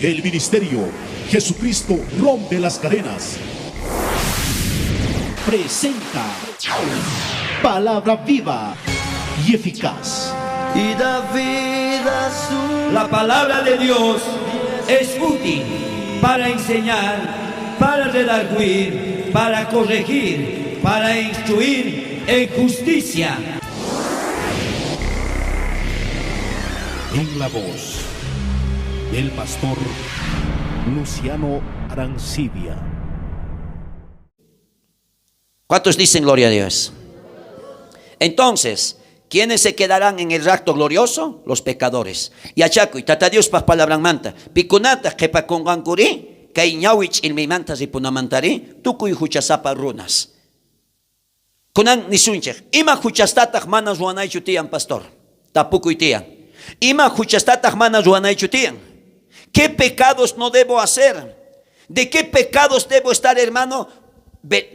El ministerio Jesucristo rompe las cadenas presenta palabra viva y eficaz. Y da vida a su... La palabra de Dios es útil para enseñar, para redarguir, para corregir, para instruir en justicia. En la voz del pastor Luciano Arancibia. ¿Cuántos dicen gloria a Dios? Entonces, ¿quiénes se quedarán en el rapto glorioso? Los pecadores. Y achaco y tata Dios pas palabra manta. Picunata que pa congancuri, que iñawich il manta y punamantari, tuku y huchasapa runas. Kunan nisunchek. Ima huchastatach manas ruanay chutian pastor. Tapuku y tian. Ima huchastatach manas ruanay chutian. ¿Qué pecados no debo hacer? ¿De qué pecados debo estar, hermano,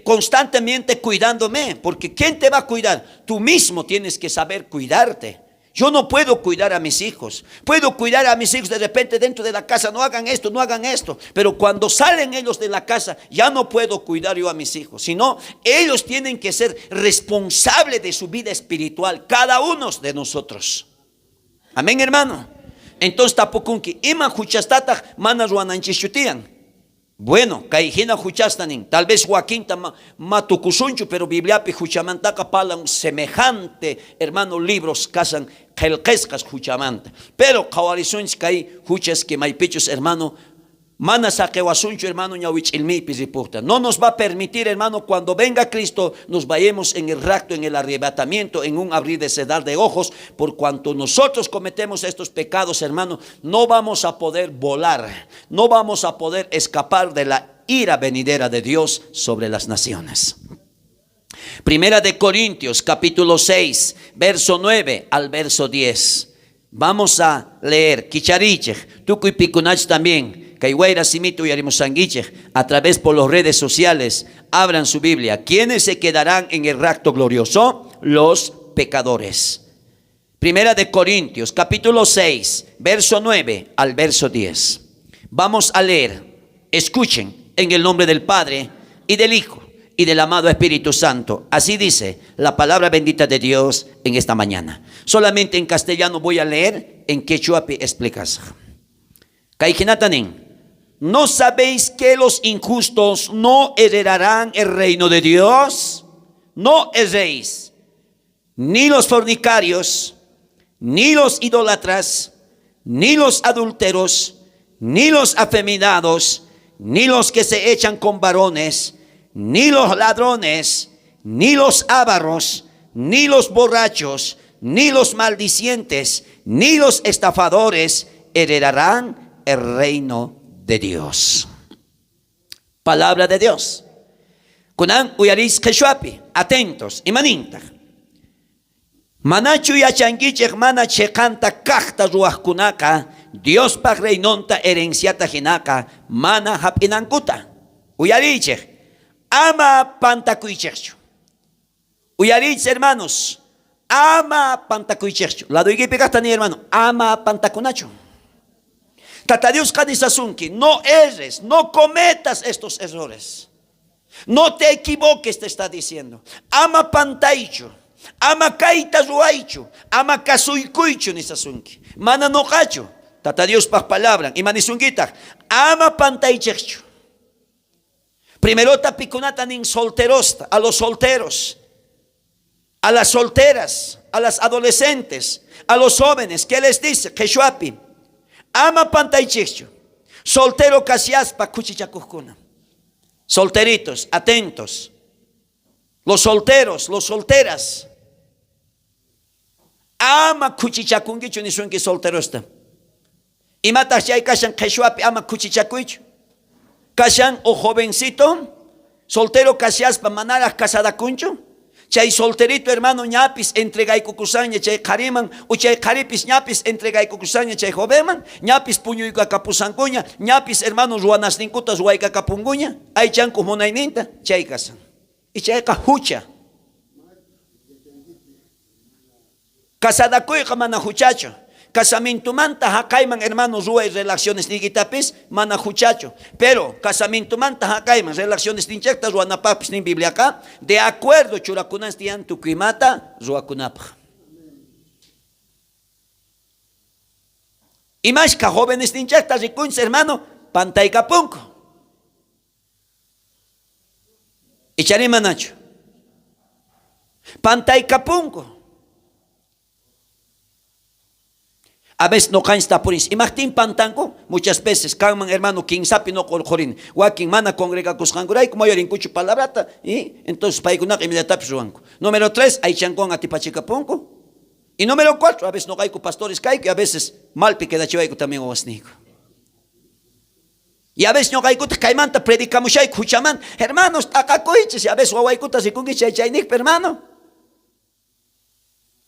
constantemente cuidándome? Porque ¿quién te va a cuidar? Tú mismo tienes que saber cuidarte. Yo no puedo cuidar a mis hijos. Puedo cuidar a mis hijos de repente dentro de la casa. No hagan esto, no hagan esto. Pero cuando salen ellos de la casa, ya no puedo cuidar yo a mis hijos. Sino ellos tienen que ser responsables de su vida espiritual. Cada uno de nosotros. Amén, hermano. Entonces tapukunki ima huchastatach manas ruananchishutian. Bueno, kaijina huchastanin, tal vez Joaquín matukusunchu, pero Bibliapi huchamantaka palan semejante, hermano, libros casan kelkeskas huchamanta. Pero kawarisunch kai huchas que maipichos, hermano, manas akewasunchu, hermano, ñawich ilmipis reporta. No nos va a permitir, hermano, cuando venga Cristo, nos vayamos en el rapto, en el arrebatamiento, en un abrir de cerrar de ojos, por cuanto nosotros cometemos estos pecados, hermano, no vamos a poder volar, no vamos a poder escapar de la ira venidera de Dios sobre las naciones. Primera de Corintios, capítulo 6, verso 9 al verso 10. Vamos a leer. Kichariche, tukuy pikunach también. Kaihuayra simito y arimusanguiche, a través por las redes sociales, abran su Biblia. ¿Quiénes se quedarán en el rapto glorioso? Los pecadores. Primera de Corintios, capítulo 6, verso 9 al verso 10. Vamos a leer. Escuchen en el nombre del Padre y del Hijo y del amado Espíritu Santo. Así dice la palabra bendita de Dios en esta mañana. Solamente en castellano voy a leer, en quechuapi explicas. Kaikinatanin. ¿No sabéis que los injustos no heredarán el reino de Dios? No erréis, ni los fornicarios, ni los idólatras, ni los adúlteros, ni los afeminados, ni los que se echan con varones, ni los ladrones, ni los ávaros, ni los borrachos, ni los maldicientes, ni los estafadores heredarán el reino de Dios. Palabra de Dios. Kunan uyaris keshuapi, atentos, imaninta. Manachu yachangichek mana chekanta kahta ruajkunaka, Dios pa reinonta herenciata jinaka, mana hapinankuta. Uyarichek, ama pantakuichechu. Uyarich, hermanos, ama pantakuichechu. La doy pegastani, hermano, ama pantakunacho. Tata Dios kanisasunki, no erres, no cometas estos errores. No te equivoques, te está diciendo. Ama pantaicho, ama kaita ruaicho, ama kasuikuicho nisasunki. Mana no cacho. Tata Dios pas palabra. Y manisungita, ama pantaichecho. Primero tapikunata nin solterosta, a los solteros, a las solteras, a las adolescentes, a los jóvenes. ¿Qué les dice? Keshuapi. Ama pantaichicho. Soltero casiaspa cuchichacucuna. Solteritos, atentos. Los solteros, los solteras. Ama cuchichacunguicho ni suenki soltero está. Y matas ya kashan keshuapi ama cuchichacuicho. Kashan o jovencito. Soltero casiaspa manara casada cuncho. Chay solterito, hermano, ñapis entregay kukusaña chay kariman, o chay karipis ñapis entregay kukusaña chay joveman, ñapis puñuyka kapusankuña, ñapis hermanos ruanas ninkutas huayka kapunguña, ay chanku monayninta, chay kasan. Y chay hucha. Casada kuyka mana huchacho. Casamiento manta hakaiman hermanos ruay relaciones nigitapis mana huchacho. Pero casamiento manta hakaiman relaciones ninchekta ruanapapis nin Biblia acá. De acuerdo churakunas tian tukuimata ruakunapa. Y más que jóvenes ninchekta rikuns hermano pantaykapunko. Icharé manacho. Pantaykapunko. A veces no caen por eso. Y Martín Pantanco, muchas veces, calman hermano, quien sabe no coljorín, Joaquín mana congrega cuscanguray, como yo en cucho palabrata, y entonces para ir inmediatamente suanco. Número 3, hay chancón a tipachicaponco. Y número 4, a veces no hay pastores caico, y a veces mal pique da chivaiko también o asnico. Y a veces no hay cuta caimanta, predicamos hay cuchaman, hermanos, acá coiches, y a veces no hay cuta si con que chaynik, hermano.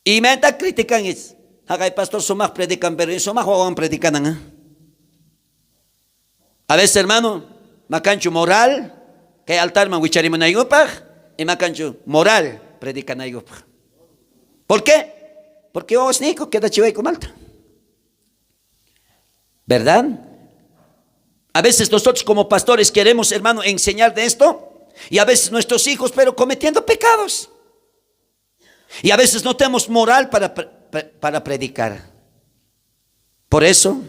Y me está critican eso. Hagay pastor somag predican pero somag wawan predican nga. A veces hermano, macancho moral, kay altar man wichari man ayupag, y macancho moral predican ayupag. ¿Por qué? Porque wawas nico queda chiway con alta. ¿Verdad? A veces nosotros como pastores queremos, hermano, enseñar de esto, y a veces nuestros hijos, pero cometiendo pecados. Y a veces no tenemos moral para predicar. Por eso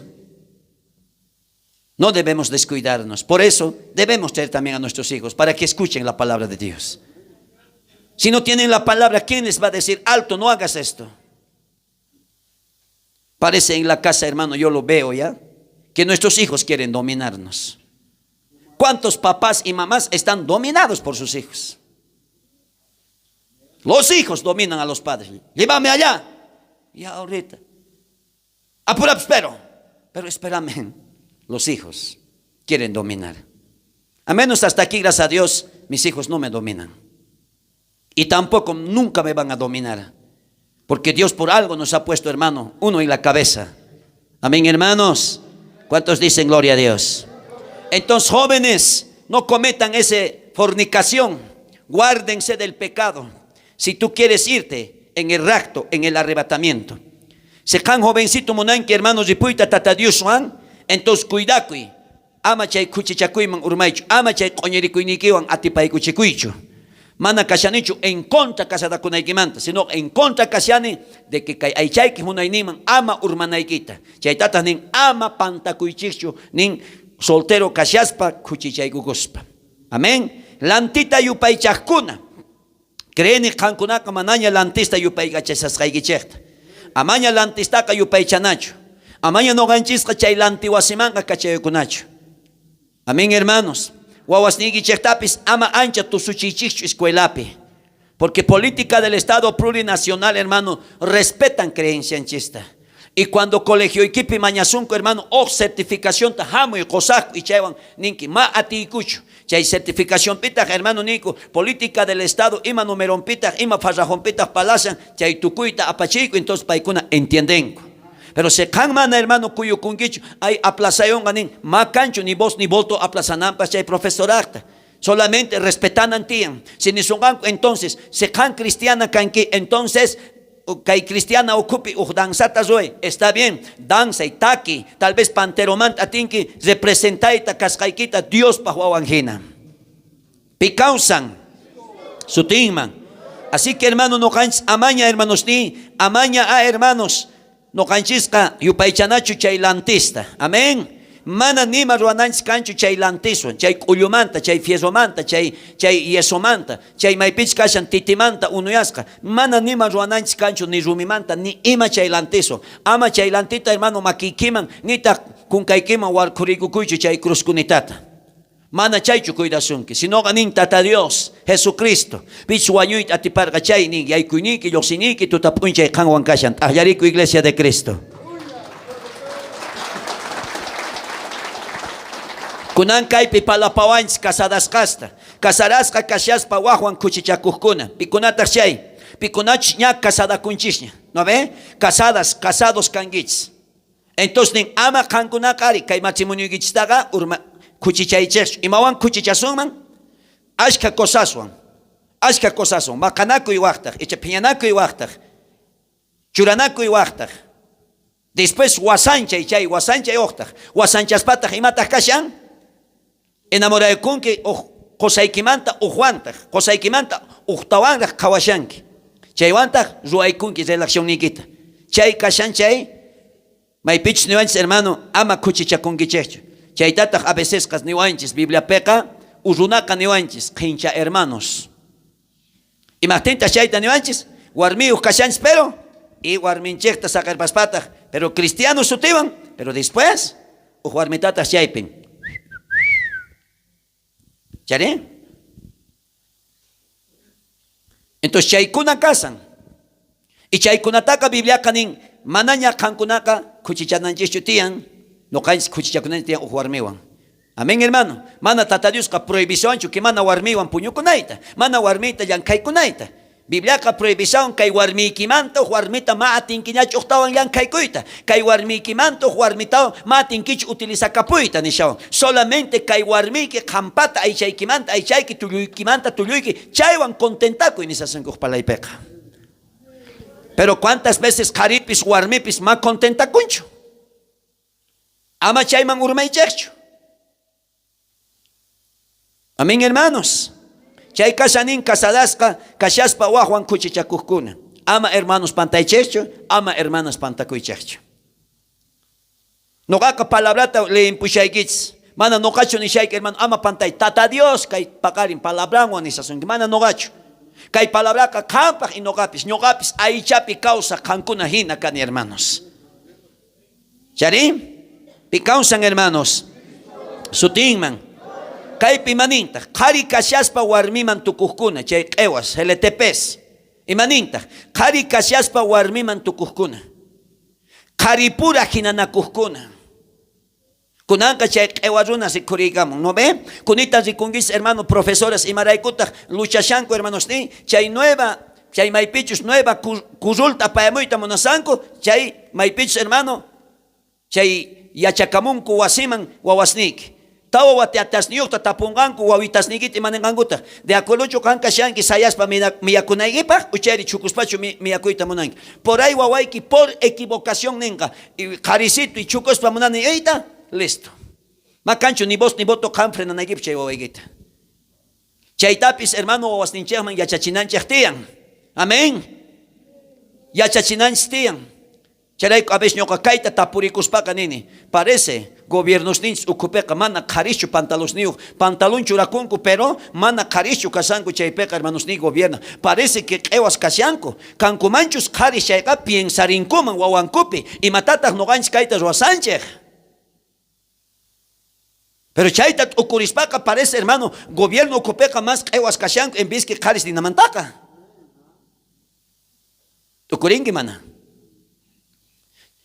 no debemos descuidarnos. Por eso debemos tener también a nuestros hijos para que escuchen la palabra de Dios. Si no tienen la palabra, ¿quién les va a decir alto, no hagas esto? Parece en la casa, hermano, yo lo veo ya, que nuestros hijos quieren dominarnos. ¿Cuántos papás y mamás están dominados por sus hijos? Los hijos dominan a los padres. Llévame allá. Ya ahorita. Apura, pero espérame. Los hijos quieren dominar. A menos hasta aquí, gracias a Dios, mis hijos no me dominan. Y tampoco nunca me van a dominar. Porque Dios por algo nos ha puesto, hermano, uno en la cabeza. Amén, hermanos. ¿Cuántos dicen gloria a Dios? Entonces, jóvenes, no cometan esa fornicación. Guárdense del pecado. Si tú quieres irte en el rapto, en el arrebatamiento. Se can jovencito monan que hermanos y puita tata Dios Juan, entonces cuidacui. Ama chay kuchichakuyman urmaichu, ama chay qoñerikuynikiwan atipay kuchikuychu. Mana kashanichu en contra casada kunaykimanta, sino en contra kashani de que kay aychayki hunayniman ama urmanaykita. Chay tatas nin ama pantakuychichu nin soltero kashaspa kuchichaykuguspa. Amén. Lantita yupaychakuna. Creeni kankunaka manaña lantista yupay gachasasqaykichekta. Amaña lantistaka yupay chanacho. Amaña no ganchisqa chay lantiwasimanqa kachaykunacho. Amén, hermanos. Wawasnikichektapis ama ancha tusuchichichu escuelapi. Porque política del Estado plurinacional, hermano, respetan creencia anchista. Y cuando colegio equipi mañasunco, hermano, certificación tajamo y cosaco y chaywan ninki ma atikucho. Chay certificación pita, hermano Nico, política del Estado, ima numerón pita, ima farrajón pita palasan, chay tucuita apachico, entonces paikuna entienden. Pero se can mana, hermano, cuyo kungicho, hay aplazayon ganin, ma cancho ni voz ni voto aplazanampas chay profesorata. Solamente respetan antian. Si ni son entonces, se can cristiana canqui, entonces, que cristiana ocupe danzata zoe, está bien, danza y taqui, tal vez panteromant atinki representa ita cascaikita Dios pa huawanjina. Picausan, sutinman. Así que hermano no canchis amaña hermanos ni, amaña a hermanos, no canchisca yupaychanachu chaylantista. Amén. Mana nima ruananchis canchu chay lantiswan, chay kullumanta, chay fiesomanta, chay yesomanta, chay maypich kashan titimanta unuyasqa. Mana nima ruananchis canchu ni rumimanta, ni ima chay lantiso. Ama chay lantita hermano makikiman, nita kunkaykiman warkurikukuychu chay cruzkunitata. Mana chaychu cuidasunki, sino ganin tata Dios, Jesucristo. Pichuanyuit atiparga chay nin, yaykuyniki, yosiniki, tutapunchay kanwan kashan. Tahyariku Iglesia de Cristo. Kunan kaypi palapawanchis casadas casta. Casarasqa kashaspa wajuan kuchichakuqkuna. Pikunata chay. Pikunach ña casada kunchishña. ¿No ve? Casados kangichis. Entonces nin ama kankunakari kay matrimoniokichistaqa urma kuchichaychis. Imawan kuchichasunman ashka cosaswan. Maqanakuy waqtaq, icha piñanakuy waqtaq. Churanakuy waqtaq. Después wasancha y chay wasancha y octaj. Wasanchas pataj y mataj kashan. Enamorado con que cosaikimanta ujuantaj. Cosaikimanta ujtawanraj kawashanki. Chay wantaj ruaikun que relación nikita. Chay kashan chay. Maipich niwanchis hermano ama kuchichakunkichekchu. Chay tataj a veces kas niwanchis Biblia peka urunaka niwanchis qincha hermanos. Imagtinta chayta niwanchis warmiuj kashanchis pero y warminchekta sacar paspataj. Pero cristianos sutiban, pero después, ujuarmitatas chaypin. ¿Chare? Entonces chaykuna casan. Y chaykunataka Biblia kanin manaña kankunaka kuchichananchichu tiyan, no kains kuchichakunan tiyan ujuarmiwan. Amén, hermano. Mana tata Dios ka prohibición que mana warmiwan puñukunaita, mana warmita yankaykunaita. Biblia ka prohibición kay warmikimanta warmita maatin kiñach uktawan yan kay kuita. Kay warmikimanta warmita maatin kich utiliza kapuita ni shaw. Solamente kay warmiki kampata ay chaykimanta ay chayki tuyuykimanta tuyuyki chaywan contentako inisasan ko palaypeka. Pero cuántas veces karipis warmipis ma contenta kuncho. Ama chayman urmaychekchu. Amén, hermanos. Chay kasanin kasadaska kashaspa wahwan kuchichakukkuna. Ama hermanos pantaychecho, ama hermanas pantakuychecho. Nogaka palabrata le impushaykits. Mana nogacho ni shayk hermano ama pantay. Tata Dios kay pakarin palabranwan ni sasun. Mana nogacho. Kay palabraka kampak y nogapis. Nogapis aichapi causa kankuna hina kan hermanos. ¿Charim? Picausan hermanos. Sutingman. Kaypi maninta, kari kashaspa warmiman tukuhkuna, chay qewas, LTPs. Imaninta, kari kashaspa warmiman tukuhkuna. Kari pura hinanakuhkuna. Kunanka chay qewaruna sikurigam, ¿no ve? Kunita rikungis hermano profesoras imaraikuta luchashanko hermanos ni, chay maipichus nueva kuzulta payamuita monasanko, chay maipichus hermano, chay yachakamunku wasiman wawasniki. Tawa wati atasniukta tapunganku wawitasnikiti manenganguta. De acuerdo kanka shanki sayaspa miyakunaygipa ucheri chukuspachu miyakuita munanki. Por ahí wawaiki por equivocación nenga. Y carisito y chukuspa munani eita, listo. Makancho ni vos ni voto kanfre nanagip chay wawaigita. Chaytapis hermano wawasninchekman yachachinanchek Amén. Yachachinanchek Charay a veces ñoka kaita tapurikuspaka nini. Parece gobiernos nins ukupeka mana karishu pantalos niu pantalón churakunku pero mana karishu kasanku chaypeka hermanos ni gobierna. Parece que ewas kasyanku kankumanchus karish chayka piensarinkuman wawankupi y matatas noganch kaita ruasanchek. Pero chayta ukurispaka parece hermano gobierno ukupeka más ewas kasyanku en vez que karis dinamantaka. Ukuringi mana.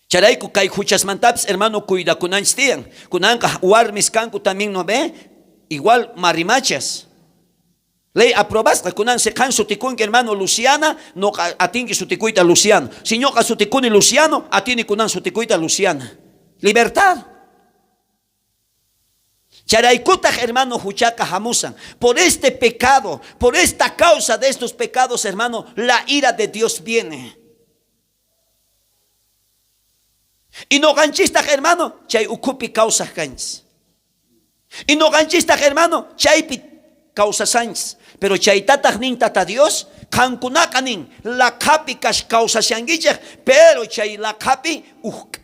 Charayku kay huchasmantapis hermano cuida kunanchtian. Kunanka warmis kanku también no ve. Igual marimachas. Ley aprobasta kunan se kan sutikun hermano Luciana no atingi sutikuita Luciano. Si no sutikuni Luciano atini kunan sutikuita Luciana. Libertad. Charaikuta hermano huchaka hamusan. Por este pecado, por esta causa de estos pecados hermano, la ira de Dios viene. Y no ganchista hermano, chay ukupi causa ganch. Y no ganchista hermano, chay causa sanch. Pero chay tatagnin tata Dios, kankunakanin, la capi cash causa shangicha, pero chay la capi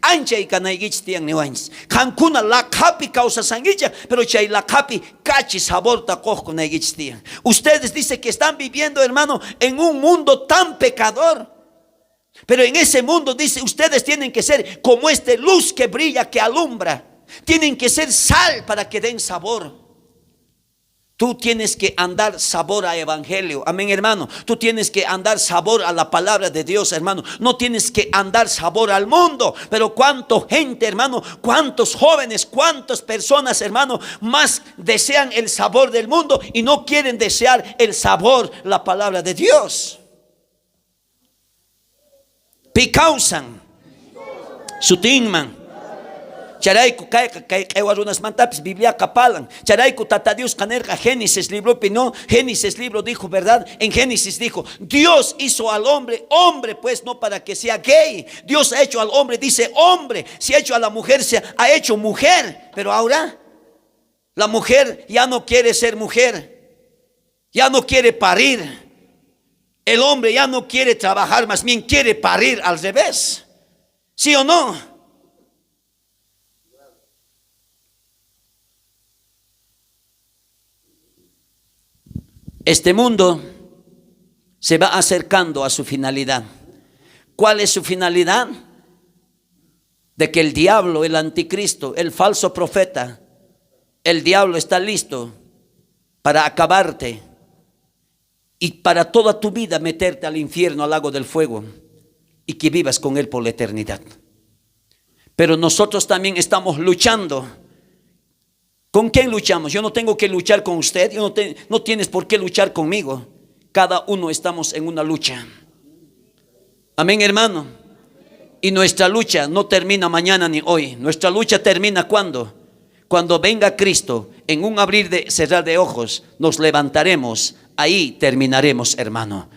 ancha y canaigich tiang niwans. Kankuna la capi causa sangicha, pero chay la capi cachi sabor ta cojo naigich tiang. Ustedes dicen que están viviendo hermano en un mundo tan pecador. Pero en ese mundo dice, ustedes tienen que ser como luz que brilla, que alumbra. Tienen que ser sal para que den sabor. Tú tienes que andar sabor a evangelio. Amén, hermano. Tú tienes que andar sabor a la palabra de Dios, hermano. No tienes que andar sabor al mundo. Pero cuánta gente, hermano, cuántos jóvenes, cuántas personas, hermano, más desean el sabor del mundo y no quieren desear el sabor, la palabra de Dios. Picausan, sutingman, Charayku kay ewarunas mantapis Biblia kapalan. Charayku tata Dios canerga Génesis libro no, Génesis libro dijo, ¿verdad? En Génesis dijo, Dios hizo al hombre, hombre pues no para que sea gay. Dios ha hecho al hombre, dice hombre. Si ha hecho a la mujer, se ha hecho mujer. Pero ahora la mujer ya no quiere ser mujer, ya no quiere parir. El hombre ya no quiere trabajar, más bien quiere parir, al revés. ¿Sí o no? Este mundo se va acercando a su finalidad. ¿Cuál es su finalidad? De que el diablo, el anticristo, el falso profeta, el diablo está listo para acabarte y para toda tu vida meterte al infierno, al lago del fuego, y que vivas con él por la eternidad. Pero nosotros también estamos luchando. ¿Con quién luchamos? Yo no tengo que luchar con usted, no tienes por qué luchar conmigo. Cada uno estamos en una lucha. Amén, hermano. Y nuestra lucha no termina mañana ni hoy. Nuestra lucha termina ¿cuándo? Cuando venga Cristo, en un abrir de cerrar de ojos, nos levantaremos. Ahí terminaremos, hermano.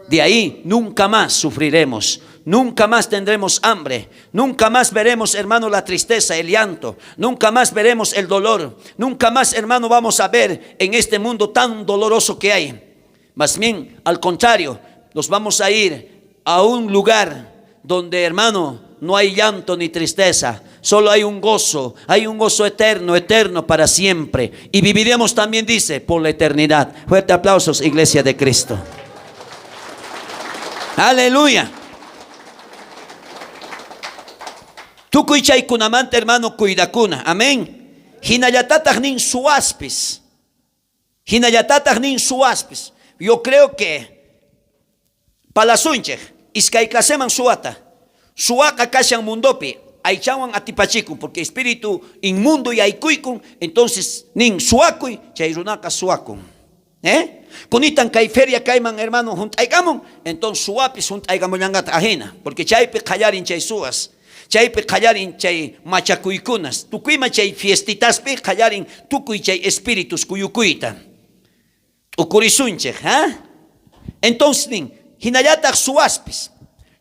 De ahí nunca más sufriremos, nunca más tendremos hambre, nunca más veremos, hermano, la tristeza, el llanto, nunca más veremos el dolor, nunca más, hermano, vamos a ver en este mundo tan doloroso que hay. Más bien, al contrario, nos vamos a ir a un lugar donde, hermano, no hay llanto ni tristeza, solo hay un gozo eterno, eterno para siempre. Y viviremos también, dice, por la eternidad. Fuerte aplausos, Iglesia de Cristo. Aleluya. Tu cuichay kunamante, hermano, cuidacuna. Amén. Hinayatatag nin suaspis. Hinayatatag nin suaspis. Yo creo que palasunche iskaykaseman suata. Suaka kashan mundopi. Aychawan atipachiku. Porque espíritu inmundo y aykuykun. Entonces nin suakuy chayrunaka suakun. Kunitan kay feria kayman, hermano, juntaygamon. Entonces suapis juntaygamollangata ajena. Porque chaypi qallarin chay suas, chaypi qallarin chay machakuykunas, tukuyma chay fiestitaspi qallarin tukuy chay espíritus kuyukuyta ukurisunchej. Entonces nin hinallataq suaspis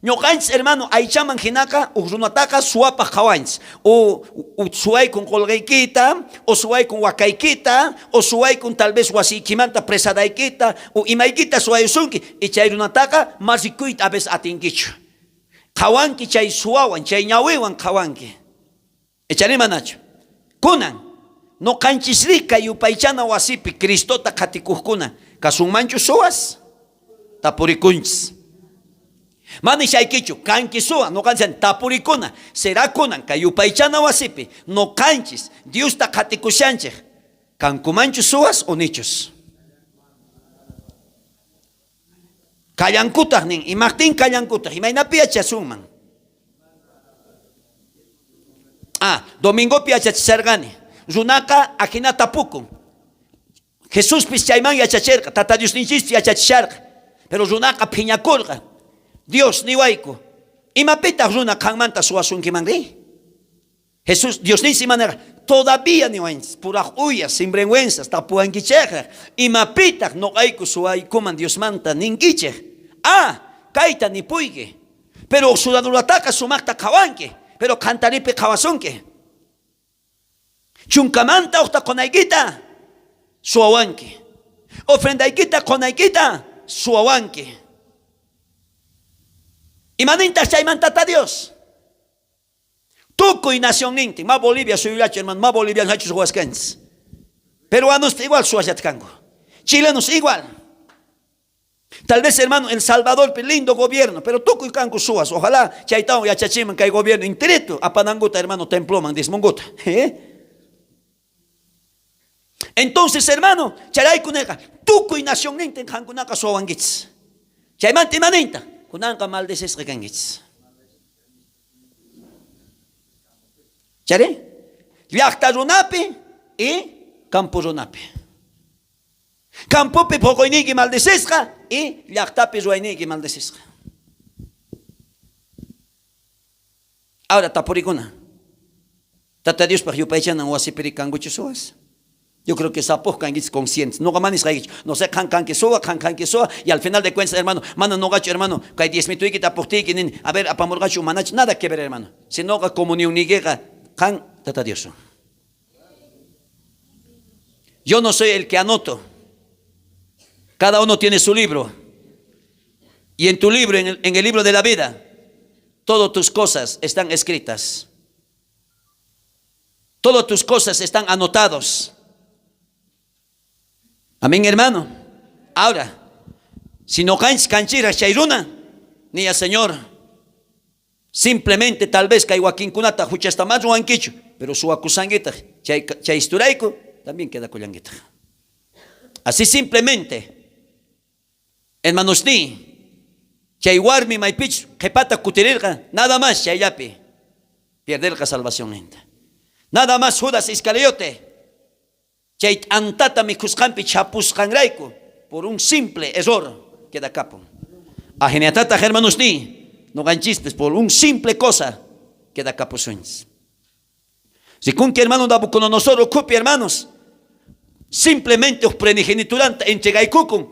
ñoqanchis, hermano, aychaman hinaka ugrunataqa suapa qawanchis o suay con colgaykita o suay con wakaykita o suay con tal vez wasiykimanta presadaykita o imaykita suayusunki y chay runataqa masikuyta a veces atinkichu qawanki chay suawan chay ñawiwan qawanki echarimanchu kunan noqanchisriqa yupaychana wasipi Cristota qatikuqkuna kasunmanchu suas tapurikunchis. Mani shaykichu kanki suwa no kanchen tapurikuna será kunan kayupaychana wasipi no kanchis Dios ta qatikushanchej kankumanchu suwas o nichos kallankutaq nin imaqtin kallankutaq imaynapi yachasunman domingopi yachachisarqani runaka ajinata pukun Jesús pis chayman yachachirqa tata Dios ninchis yachachisharqa pero runaka phiñakurqa Dios niwayku imapita runa kanmanta suwasunkimanri Jesús Dios ni si manera todavía niwayns pura uyas sinvergüenzas tapuankicheja imapita no ayku suwaykuman Dios manta ninkichej kaita ni puyke pero sudadurataka sumakta kawanke pero kantaripe kawasunke chunkamanta uqta qonaykita suwawanke ofrendaykita qonaykita suwawanke Imaninta chaymantata Dios. Tukuy nación ninti. Ma Bolivia suyulacho, hermano. Ma Bolivia hachos huascans. Peruanos igual suayatcango. Chilenos igual. Tal vez, hermano, El Salvador, lindo gobierno. Pero tukuy canco suas. Ojalá chaytao yachachiman que hay gobierno intereto. Apananguta, hermano, temploman, dismonguta. Entonces, hermano, charay kuneka. Tukuy nación ninti hankunaka suawangits. Chaymanta imaninta. Kunanka maldeses rekangits. ¿Chare? Llaqta runapi y campo runapi. Campopi pokoyniki maldesesqa y llaqtapi ruwayniki maldesesqa. Ahora tapurikuna Tata Dios para yupaychanan wasipiri kanguchu suas. Yo creo que sapos kanguis conscientes. No gamanis raich. No sé can que soa, y al final de cuentas, hermano, mano no gacho, hermano, que hay 10 mil tuikita por ti, a ver, apamorgacho manach, nada que ver, hermano. Si no ga comunión ni guerra, can tata Dios. Yo no soy el que anoto. Cada uno tiene su libro. Y en tu libro, en el libro de la vida, todas tus cosas están escritas. Todas tus cosas están anotados. Amén, hermano. Ahora, si no canchira chairuna, ni a Señor, simplemente tal vez que Joaquín Kunata, jucha más huanquicho, pero su acusanguita, chaisturaico, también queda collanguita. Así simplemente, hermanos, ni chaywarmi maipich, jepata kutirirga, nada más chayapi, perder la salvación. Nada más Judas Iscariote. Chay antata mi cuscampi chapuscangraico por un simple error queda capo. A geniatata hermanos ni no ganchistes por un simple cosa queda capo sueños. Si con que hermano da con nosotros copia hermanos simplemente os prenigenituranta en chegaikukun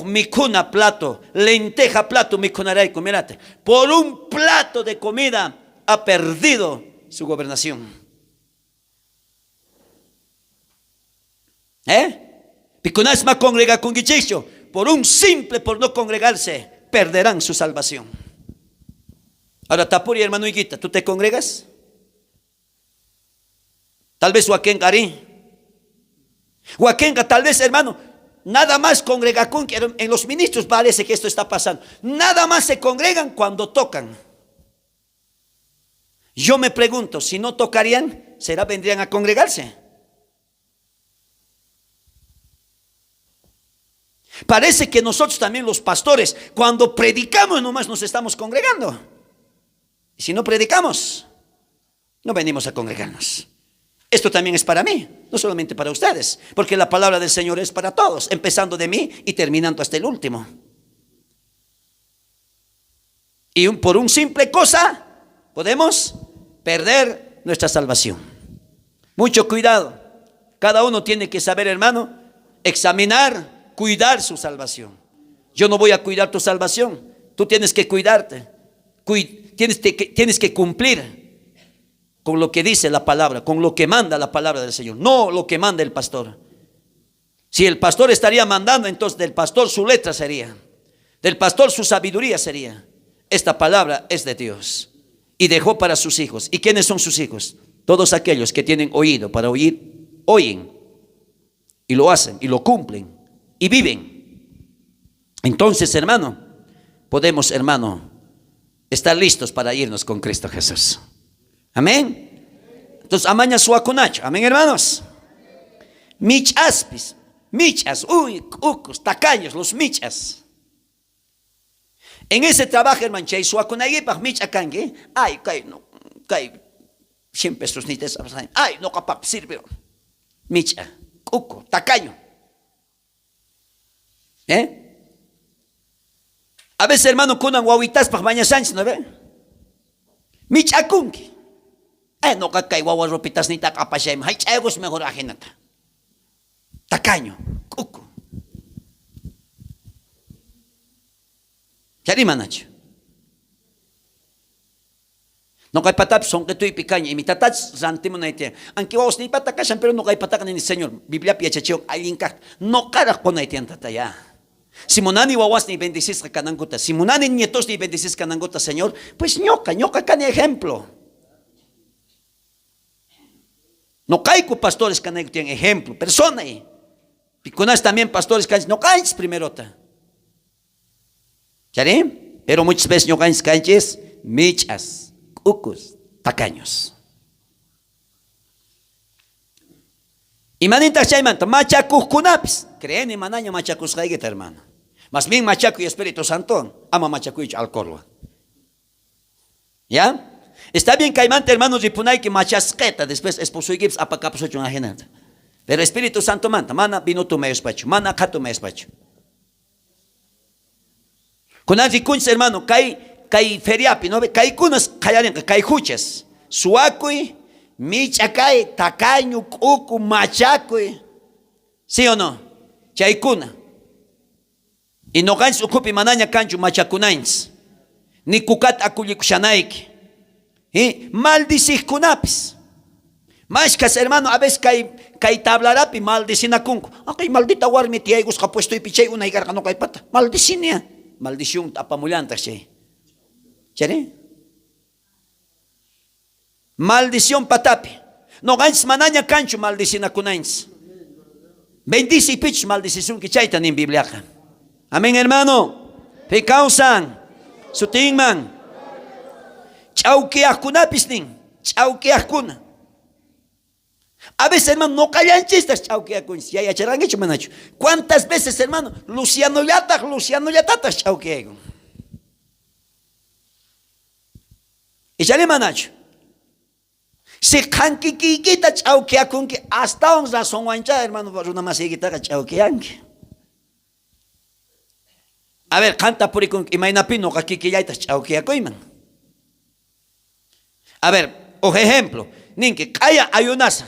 mikuna plato lenteja plato mikunaraico mirate por un plato de comida ha perdido su gobernación. Picunasma congrega con guichicho, por un simple por no congregarse, perderán su salvación. Ahora, Tapuri, hermano Higuita, ¿tú te congregas? Tal vez Huaquengari. Huaquenga, tal vez, hermano, nada más congrega con que en los ministros parece que esto está pasando. Nada más se congregan cuando tocan. Yo me pregunto, si no tocarían, ¿será vendrían a congregarse? Parece que nosotros también los pastores, cuando predicamos nomás nos estamos congregando. Y si no predicamos, no venimos a congregarnos. Esto también es para mí, no solamente para ustedes, porque la palabra del Señor es para todos, empezando de mí y terminando hasta el último. Y por un simple cosa podemos perder nuestra salvación. Mucho cuidado. Cada uno tiene que saber, hermano, examinar, cuidar su salvación. Yo no voy a cuidar tu salvación. Tú tienes que cuidarte. Tienes que cumplir con lo que dice la palabra, con lo que manda la palabra del Señor, no lo que manda el pastor. Si el pastor estaría mandando, entonces del pastor su letra sería, del pastor su sabiduría sería. Esta palabra es de Dios y dejó para sus hijos. ¿Y quiénes son sus hijos? Todos aquellos que tienen oído para oír, oyen y lo hacen y lo cumplen y viven. Entonces, hermano, podemos, hermano, estar listos para irnos con Cristo Jesús. Amén. Entonces, amaña su acunacho. Amén, hermanos. Michaspis, michas, ucos, tacaños, los michas. En ese trabajo, hermano, chay su acunayipaj micha cangue. Ay, no, 100 pesos ni te sabes. Ay, no capaz sirve. Micha, uco, tacaño. A veces, hermano, kunan guaguitas para mañana sánchez, ¿no ve? Micha kunki. No cacay guaguas ropitas ni tacapashem. Hay chagos mejor ajenata. Tacaño, cuco. Charima nacho. No hay patap son que tú y picaña. Y mi tatach rantimo na ite. Aunque vos ni patacashan, pero no hay patacan ni Señor. Biblia piachacheo hay inca. No cara con aitian tataya. Simonani wawas ni bendicis cananguta. Simonani nietos ni bendicis cananguta, Señor. Pues ñoca can ejemplo. No caigo pastores que tienen ejemplo, persona ahí. Piconas también pastores que no caen primerota. ¿Charí? Pero muchas veces no caen michas, cucos, tacaños. Y manita chaymanta, machacus kunapis. Creen en manaña machacus gaigueta, hermano. Más bien machaco y Espíritu Santo, ama machaco y alcohol. ¿Ya? Está bien caimante, hermanos, y punay que machasqueta, después esposo y gips apacapuso una ajenata. Pero Espíritu Santo manta, mana vino tu me despacho, mana acá tu me despacho. Con así kunz, hermano, kai feriapi, ¿no? Kai kunas, kai juches, suacui, michacay, tacaño, cucu, machaco, ¿sí o no? Chaykuna. Y no ganes ocupi manaña cancho machacunains. Ni cucat aculicushanaiki. Maldicicunapis. Más que hermano, a veces cae tablarapi maldicina kunku. Okay, maldita warmi tiaigus ka puesto y pichay una igarga no kay pata. Maldicinia. Maldición tapamulanta che. ¿Chere? Maldición patapi. No ganes manaña cancho maldicina kunains. Bendice y pitch maldición que chaitan en Biblia. Amén, hermano. Pecausan. Sutingman. Chauqueacunapis nin. Chauqueacuna. A veces, hermano, no callan chistes, chauqueacunas. Ya charán hecho, manacho. ¿Cuántas veces, hermano? Luciano Yatatas, chauqueacun. Y ya le manacho. Si canquiquita chauqueacun, que hasta un razón guancha, hermano, por una masiguita chauqueanque. A ver, canta por icon, imaginapino, caquiquillaitas chauqueacun. A ver, por ejemplo, ninque, calla ayunas,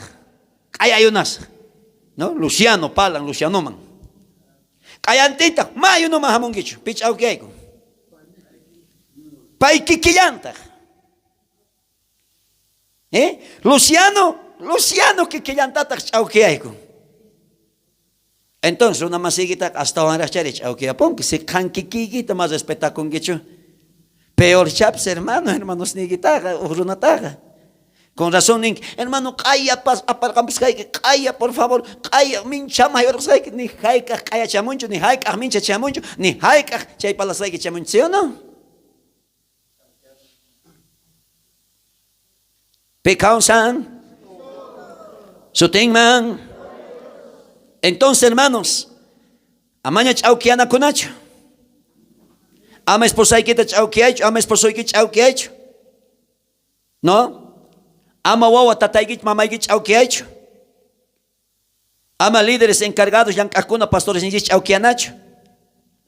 ¿no? Luciano, Palan, Luciano man. Callantita, mayo no más hamonguicho, pichao que hay. Pai quiquillanta. Luciano que quillantata, chao que hay. Entonces, una masiguita hasta ahora charich, aunque apon que se canquiquita más respeta con guicho. Peor chaps, hermanos, ni guitarra, o runataga. Con razón, hermano, calla, calla, por favor, calla, mincha mayor, ni jaika, calla chamuncho, ni jaika, mincha chamuncho, ni jaika, chay para la chamuncho, ¿sí o no? Pecado san, sutingman. Entonces, hermanos, amaña chauquiana con hacho. Ama esposa y quita chauquiacho, ama esposo y quita chauquiacho. ¿No? Ama wawa tataygit mamaygit chauquiacho. Ama líderes encargados yang akuna pastores ni chauquianacho.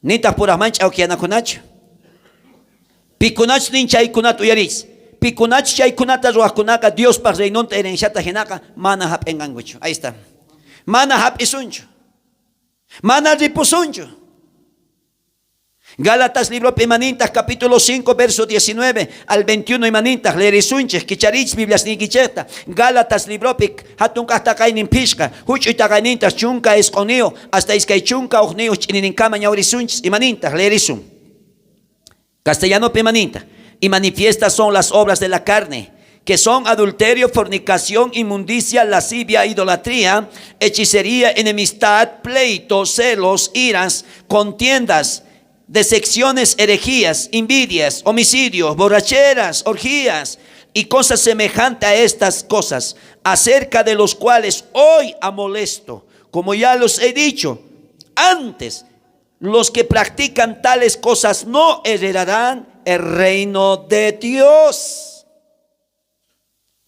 Nita pura man chauquianakunacho. Pikunach nin chaykunat uyaris. Pikunach chaykunata ruakunaka Dios pa reinonta herenciata genaka mana hap engangucho. Ahí está. Mana hap isuncho. Mana ripusuncho. Gálatas libro Pimanintas capítulo 5 verso 19 al 21 Imanintas lerisunches kicharich Biblias ni gicheta. Gálatas libro pik hatun hasta kainin pishka huchu itaganintas chunka esconio hasta iskay chunka ognio chininin kama ñaurisunches Imanintas lerisun. Castellano Pimaninta. Y manifiestas son las obras de la carne, que son adulterio, fornicación, inmundicia, lascivia, idolatría, hechicería, enemistad, pleitos, celos, iras, contiendas, decepciones, herejías, envidias, homicidios, borracheras, orgías y cosas semejantes a estas cosas, acerca de los cuales hoy amolesto, como ya los he dicho antes, los que practican tales cosas no heredarán el reino de Dios.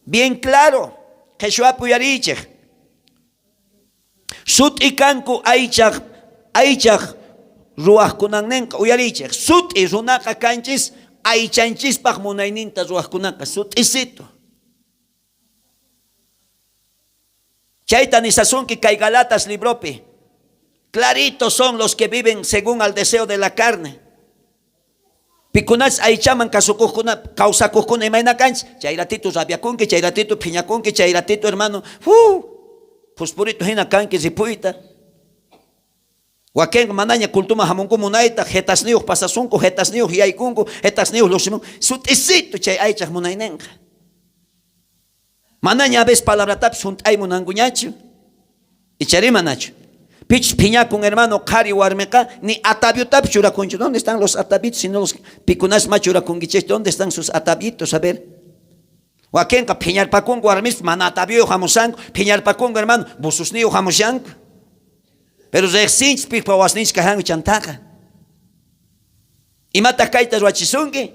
Bien claro, Jesús puyariche. Sut ikanku aichak ruach kunanenka uyariche. Sut y runaka kanchis aichanchis pak munaininta ruach kunaka. Sut isito. Chaitan isazun ki kai Galatas libropi. Claritos son los que viven según al deseo de la carne. Picunas aichaman kasukukuna kausakukuna imaina kanch. Chairatito rabiakunki, chairatito piñakunki, chairatito hermano. Pues purito hina kanki zipuita. Waken manaña kultuma hamunku munaita, jetas niuj pasasunku, jetas niuj yaikunku, jetas niuj lusimun. Sutisito chay aichak munainenka. Manaña a veces palabra tap sunt ay munanguñachu. Y charimanachu. Pich piñakun hermano kari warmeka ni atabiotap churakunchu. ¿Dónde están los atabitos? Si no los picunas machurakungiches, ¿dónde están sus atabitos? A ver. Wakenka piñar pakun warmis manatabio jamusanku, piñar pakun hermano bususniu jamusanku. Pero rexinch pipa wasninch kahangu chantaka. Y mata kaitas wachisungi.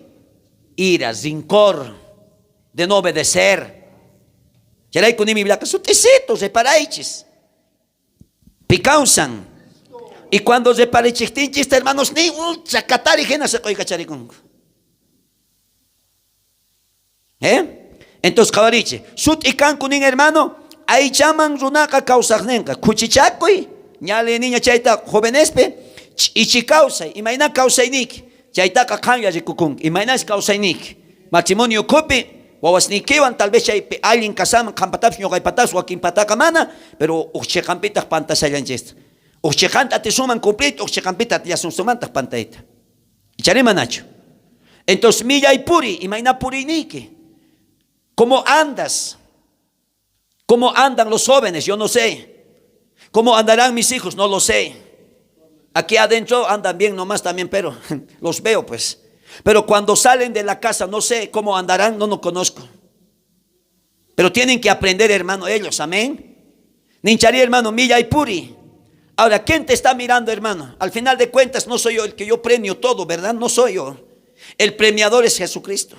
Ira, rincor, de no obedecer. Yaray kunimi blaka sutecitos, reparaiches. Picausan. Y cuando reparichichtinchis, hermanos, ni chacatari gena se coy cacharicungo. Entonces, cabariche, sut y cancunin hermano, ahí llaman runaca causajnenca, cuchichacoy, ñale niña chaita jovenespe, ichi causa, imaina causainik, chaita cacanya ricukun, imaina es causainik, matrimonio copi, wawasnikiwan, tal vez hay alguien casaman, campataps, ñogay patas, joaquín patacamana, pero uchecampita pantasayanchesta. Uchecanta te suman completo, uchecampita te yasun sumantas pantaita. Icharema Nacho. Entonces, milla y puri, imaina puriniki. ¿Cómo andas? ¿Cómo andan los jóvenes? Yo no sé. ¿Cómo andarán mis hijos? No lo sé. Aquí adentro andan bien nomás también, pero los veo pues. Pero cuando salen de la casa, no sé cómo andarán, no conozco. Pero tienen que aprender, hermano, ellos, amén. Nincharí, hermano, milla y puri. Ahora, ¿quién te está mirando, hermano? Al final de cuentas, no soy yo el que yo premio todo, ¿verdad? No soy yo. El premiador es Jesucristo.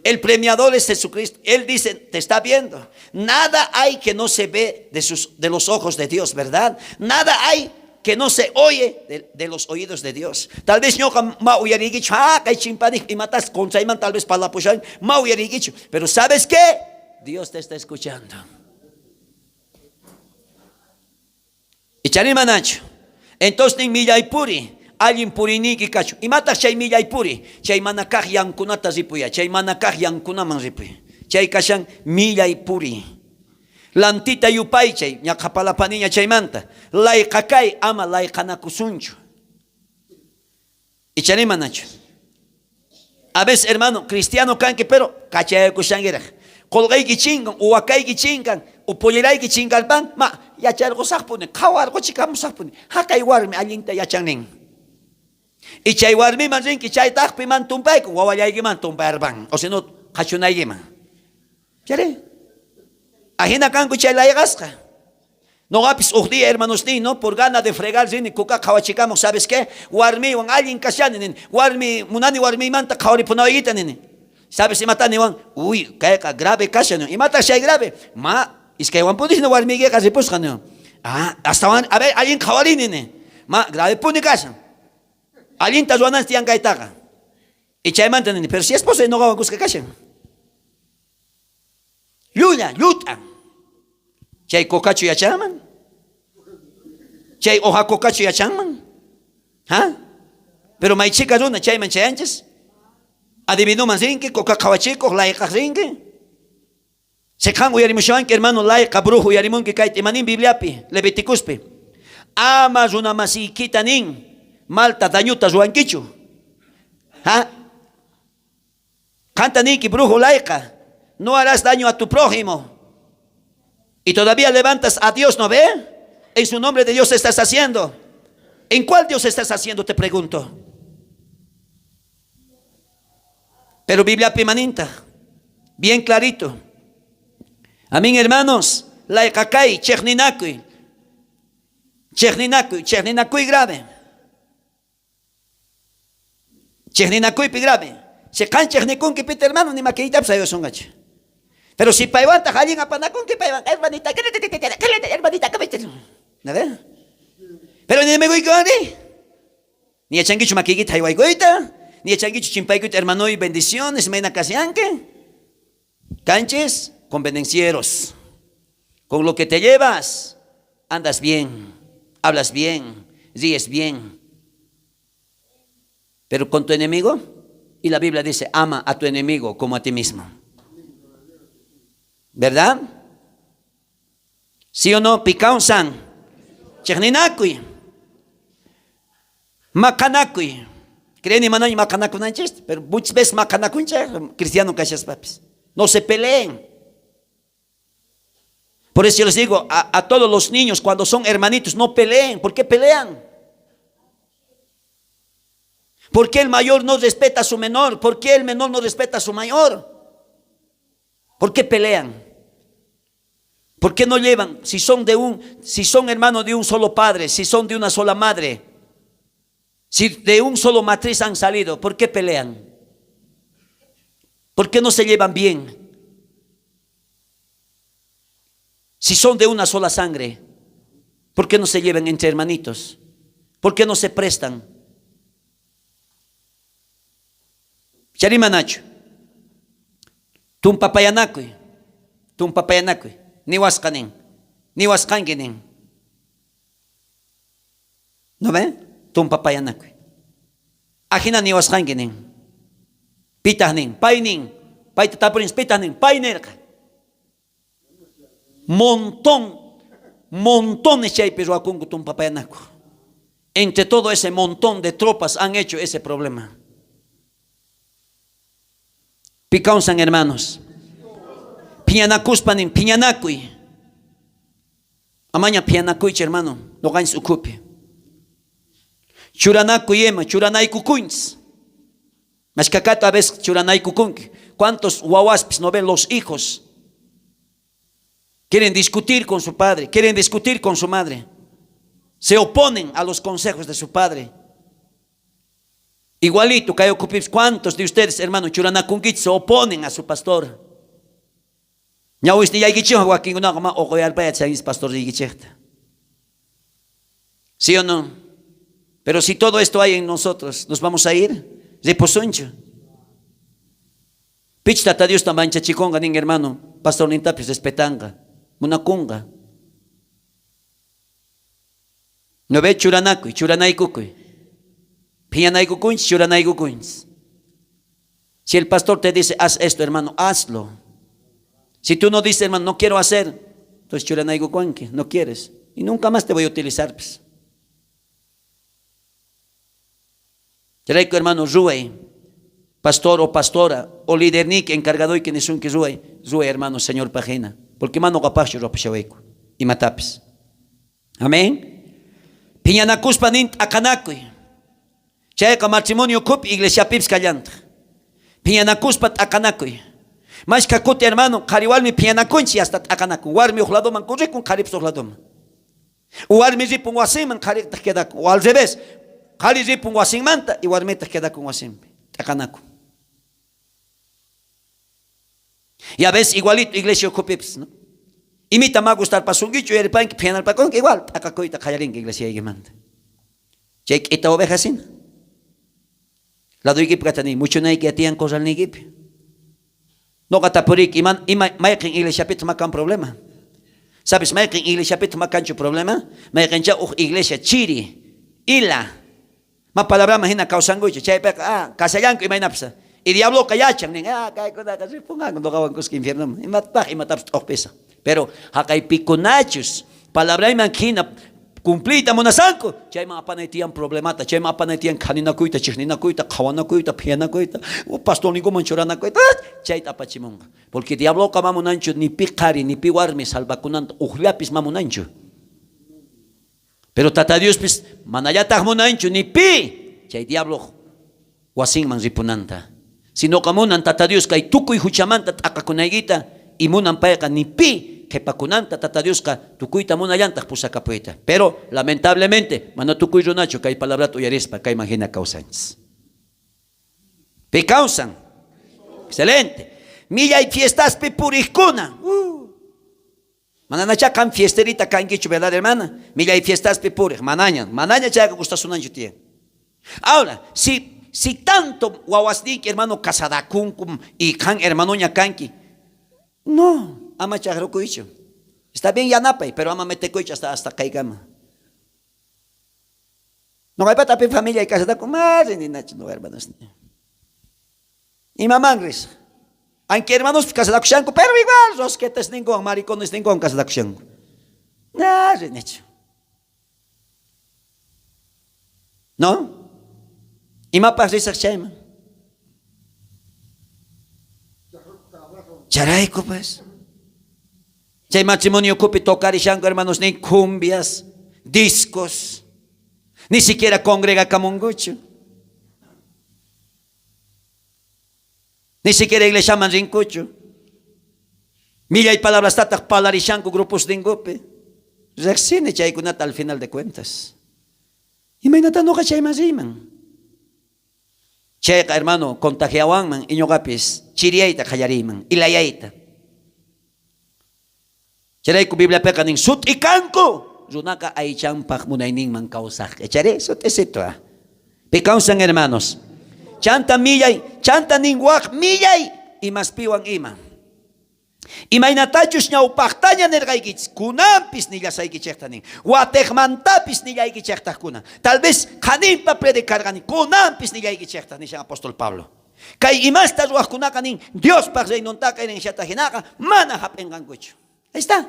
El premiador es Jesucristo. Él dice, te está viendo. Nada hay que no se ve de los ojos de Dios, ¿verdad? Nada hay que no se oye de los oídos de Dios. Tal vez yo mauyarigicho, y matas con Saiman, tal vez para la pushar, mauyarigicho. Pero ¿sabes qué? Dios te está escuchando. Y charima Nacho. Entonces, ni millaipuri. Alguien puriniki cacho. Y matas chay millay puri. Chay manakaj yankunata ripuya. Chay manakaj yankunaman ripuya. Chay kashan millay puri. Lantita yupay chay. Ñakapalapaniña chay manta. Lay kakay ama lay kanakusuncho. Y charima Nacho. A veces, hermano, cristiano canque, pero cachay kushangira. Colgay gichingan, uwakay gichingan, upoyeray gichingalban. Ma, yachargo sakpune. Kawargo chikam sakpune. Hakay warme alinta yachangning. Y chay warmi man rinki chay takpi man tumpay ko wawayay man tumpay arbang o sino kachunay man. Chare. Ahina kan ko chay layagasca. No apis uhdi hermanos ni no por gana de fregar rini kuka kawachikamos, ¿sabes qué? Warmi wan alguien kasyanin warmi munani warmi man ta kawri punawigitan ni. ¿Sabes si matan wan? Uy, kaya grave kasyan. Y mata chay grave. Ma is kay wan pudis no warmi ge kasi pus kanyo. Ah, hasta wan a ver alguien kawarin ni. Ma grave puni kasyan. Alguien tazuanan tiang gaitaga. Y chay mantan, pero si es posible no gawan kuska kashan. Yuta. Chay kokachu yachaman. Chay oja kokachu yachaman. ¿Ha? Pero may chica runa chay man chayanches. Adivino man zinke, koka kawachiko, laika zinke. Se kango yarimushan que hermano laika brujo yarimun que kait imanin Bibliapi, Leviticuspi. Amas una masiquita nin. Malta dañuta zuanquichu. ¿Ah? Canta Niki, brujo laica. No harás daño a tu prójimo. Y todavía levantas a Dios, ¿no ve? En su nombre de Dios estás haciendo. ¿En cuál Dios estás haciendo? Te pregunto. Pero Biblia pimaninta. Bien clarito. Amén, hermanos. Laicacay, cherninacuy. Cherninacuy grave. Cherninacuy grave. Se can chernecun que pite hermano ni maquita psa yo son gacho. Pero si paivanta alguien apanacun que paivan hermanita, hermanita, ¿no ve? Pero ni me voy con ni echanguicho maquita y guaygoita, ni echanguicho chimpayguita hermano y bendiciones, mena casianque. Canches convenencieros. Con lo que te llevas, andas bien, hablas bien, ríes bien. Pero con tu enemigo, y la Biblia dice, ama a tu enemigo como a ti mismo. ¿Verdad? ¿Sí o no? Picaun san. Cherninacuy. Macanacuy. Creen y manay macanacuy no chiste, pero muchas veces macanacuy cristiano cachas papis. No se peleen. Por eso yo les digo a todos los niños cuando son hermanitos, no peleen. ¿Por qué pelean? ¿Por qué el mayor no respeta a su menor? ¿Por qué el menor no respeta a su mayor? ¿Por qué pelean? ¿Por qué no llevan? Si son hermanos de un solo padre, si son de una sola madre, si de un solo matriz han salido, ¿por qué pelean? ¿Por qué no se llevan bien? Si son de una sola sangre, ¿por qué no se llevan entre hermanitos? ¿Por qué no se prestan? Charima Nacho. Tumpapayanakui. Tumpapayanakui. Niwaskanin. Niwaskankinin. ¿No ve? Tumpapayanakui. Ajina niwaskankinin. Pitahnin. Painin. Paitatapurin. Pitahnin. Painerka. Montones chaypi ruakunku tumpapayanaku. Entre todo ese montón de tropas han hecho ese problema. Picaunsan hermanos. Piñanakuspanin, piñanakui. Amaña piñanakuich hermano, no ganes ucupi. Churanakuy ema, churanaykukunch. Mas cacata a veces churanaykukunki. ¿Cuántos guaguaspis no ven los hijos? Quieren discutir con su padre, quieren discutir con su madre. Se oponen a los consejos de su padre. Igualito, ¿cuántos de ustedes, hermano, churanakunkich, se oponen a su pastor? ¿Sí o no? Pero si todo esto hay en nosotros, ¿nos vamos a ir? Reposuncho. Pichtata Dios también chachiconga, ning hermano, pastor nintapis respetanga, munacunga. No ve churanakui, churanaykukuy. Piñanaykukunch, churanaykukunch. Si el pastor te dice, haz esto, hermano, hazlo. Si tú no dices, hermano, no quiero hacer, entonces churanaykukunki, no quieres. Y nunca más te voy a utilizar. Pues. Traigo, hermano, Ruey, pastor o pastora, o líder nick encargado y que ni son que Ruey, hermano, señor Pajena. Porque mano capaz yo ropachaweco y matapes. Amén. Piñanakuspa nint akanakui. Chayka matrimonio kup iglesia pips callanta. Piñanakuspa akanakui. Mas kakuti hermano, kariwalmi piñanakunchi hasta akanaku. Warmi ujladoman kurikun karips ujladoman. Warmi ripun wasinman karik queda. O al revés, kari ripun wasinmanta y warmi queda con wasimpi. Akanaku. Y a veces igualito iglesia kupips, ¿no? Imita más gustar pasunguicho y el pan que piana el pacón, que igual, acacoita callarín que iglesia y manda. Check esta oveja sin. La doy que ni mucho no hay que atian cosas ni que. No gata por aquí, y mayakin iglesia pit macan problema. ¿Sabes? Mayakin iglesia pit macan problema. Mayakin ya iglesia chiri, ila. Más palabra imagina causanguicho, chay peca, casayanco y mainapsa. Y diablo callachan, cae con la casa, pongan cuando acaban con infierno. Y mataps, pesa. Pero hakay piconachos, palabra imagina, cumplita monasanko, chay ma apanetian problemata, chay ma apanetian kanina kuita, chichnina kuita, kawana kuita, piana kuita, o pastor ni como chorana kuita, chay tapachimonga. Porque diablo kamamunancho ni picari ni piwarme salvacunanto, ujlapis mamunancho. Pero tata Dios pis manayata munancho ni pi, chay diablo wasin man ripunanta. Sino kamunan tata Dios kay tukuy huchamanta akakunaygita y munan paeka ni pi que pacunanta tata Dios ka tukuita munayanta pusaka poeta. Pero lamentablemente mano tukuy ronacho kay palabra tuyarispa kay imagina causans. Pe causan. Excelente. Milla y fiestas pe puricuna. Mananacha kan fiesterita kan gichu, ¿verdad, hermana? Milla y fiestas pe purich. Manaña chaga gusta sunancho tie. Ahora, si tanto guaguasnik hermano casadacuncum y kan hermano ñacanqui, no, ama chagrocuicho. Está bien yanapay, pero ama metecuicho hasta caigama. No hay para familia y casadacum, madre ni nacho, no hermanos. Y mamangris. Aunque hermanos casadacushanco, pero igual, rosquetas ningún, maricones ningún casadacushanco. Nada, nacho. ¿No? Y mapas risas chayma. Charaico pues. Chay matrimonio cupi tocar y shango hermanos ni cumbias, discos, ni siquiera congrega camongucho. Ni siquiera iglesia manrincucho. Milla y palabras tatas palarishanco grupos de ingope. Reaccione chay kunata al final de cuentas. Y mainata no chay más iman. Checa hermano, contagiawan y ñogapis, chiriaita kayariman, ilayaita. Chereiku Biblia peca nin sut y canco, runaka aichan pag munayning man kausak. Echaré, sut esito. Pecausan hermanos. Chanta millay, chanta nin wak millay, y mas piwan ima. Imaynatachus ñawpaqtaña nirqaykichis, kunampis nillasaykichiktanin, watekmantapis nillaykichiktakuna. Tal vez qaninpa predicargani, kunampis nillaykichikta, nishan apóstol Pablo. Kay imasta ruwaqkunaqa nin, Diospaq reynuntaqa herenciata hinaqa, mana hap'inqankuchu. Ahí está.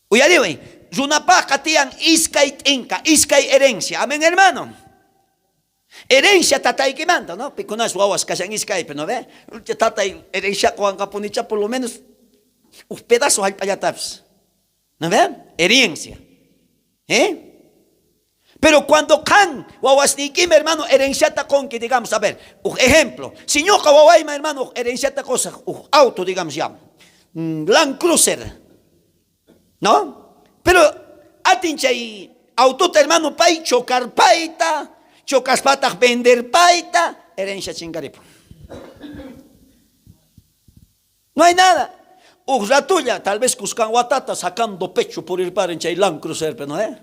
Uyariway, runapaqa tiyan iskay t'inka, iskay herencia. Amén, hermano. Herencia tataykimanta, ¿no? Pikunas wawas kashan iskay, pero no ve. Tatay herencia kuankapunicha por lo menos un pedazo hallpallataps. ¿No ve? Herencia. Pero cuando kan wawasnikim, hermano, herenciata con que digamos, a ver, un ejemplo, si yo kawawaima, hermano, herenciata cosa, un auto, digamos ya, Land Cruiser, ¿no? Pero atinchay auto, hermano, pay chocar paita, chocas patas vender paita, herencia chingaripo. No hay nada. Ratulla, tal vez cuscan watata sacando pecho por ir para en chay Land Cruiser, pero no es.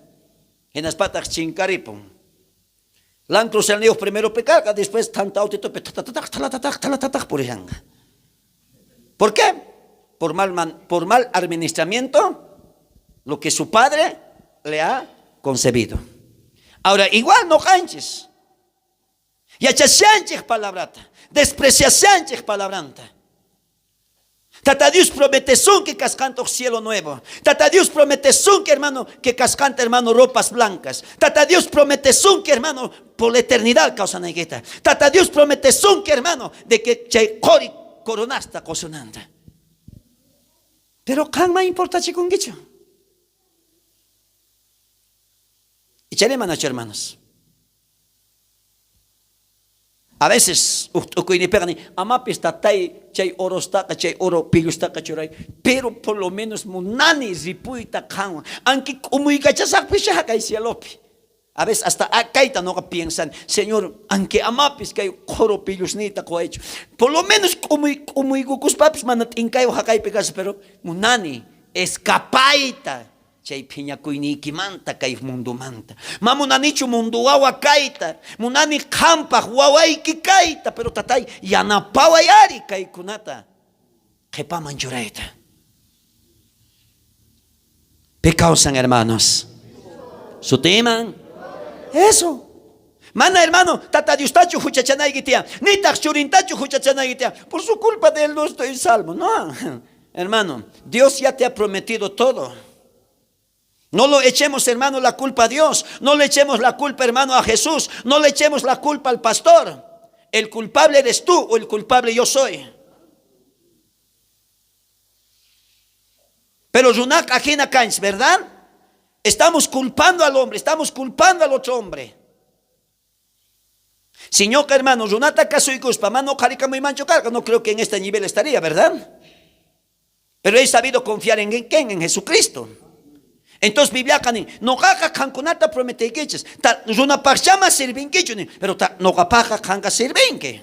En las patas chincaripon. Land Cruiser niyo primero pecarga, después tanta autito por ejanga. ¿Por qué? Por mal administramiento, lo que su padre le ha concebido. Ahora, igual no canches. Y achachanches palabrata, despreciachanches palabranta. Tata Dios promete son que cascanta cielo nuevo. Tata Dios promete son que hermano que cascanta hermano ropas blancas. Tata Dios promete son que hermano por la eternidad causa negueta. Tata Dios promete son que hermano de que chay cori coronasta cosonanda. Pero can más importa con gicho. Y chale manacho hermanos. A veces, amapis tatay, chay orostaka, chay oro pilustaka churay, pero por lo menos munani ripuita kanwa, aunque como y cachasak pisha kay cielopi. A veces hasta akaita no piensan, Señor, aunque amapis kay oro pilusnita ko hecho, por lo menos como y gukus papis manat inkayo hakay pegas, pero munani escapaita. Chay piña kuiniki manta kay mundo manta. Mamunanichu mundo wawa kaita. Munani kampa wawaiki kaita. Pero tatay yanapawayari kay kunata. Kepa manchuraita. Pecausan hermanos. Su tema. Eso. Mana hermano, tata diustachu huchachanay gitia. Ni tachurintachu huchachanay gitia. Por su culpa de él no estoy salvo. No. Hermano, Dios ya te ha prometido todo. No lo echemos, hermano, la culpa a Dios. No le echemos la culpa, hermano, a Jesús. No le echemos la culpa al pastor. El culpable eres tú o el culpable yo soy. Pero Runak ajena cains, ¿verdad? Estamos culpando al hombre, estamos culpando al otro hombre. Señor, hermano, Runata caso y cuspa, mano carica muy mancho carga. No creo que en este nivel estaría, ¿verdad? Pero he sabido confiar en quién, en Jesucristo. Entonces Biblia cani no caca canconata promete que eches ta una parchama sirven que pero ta no capaca canca sirven que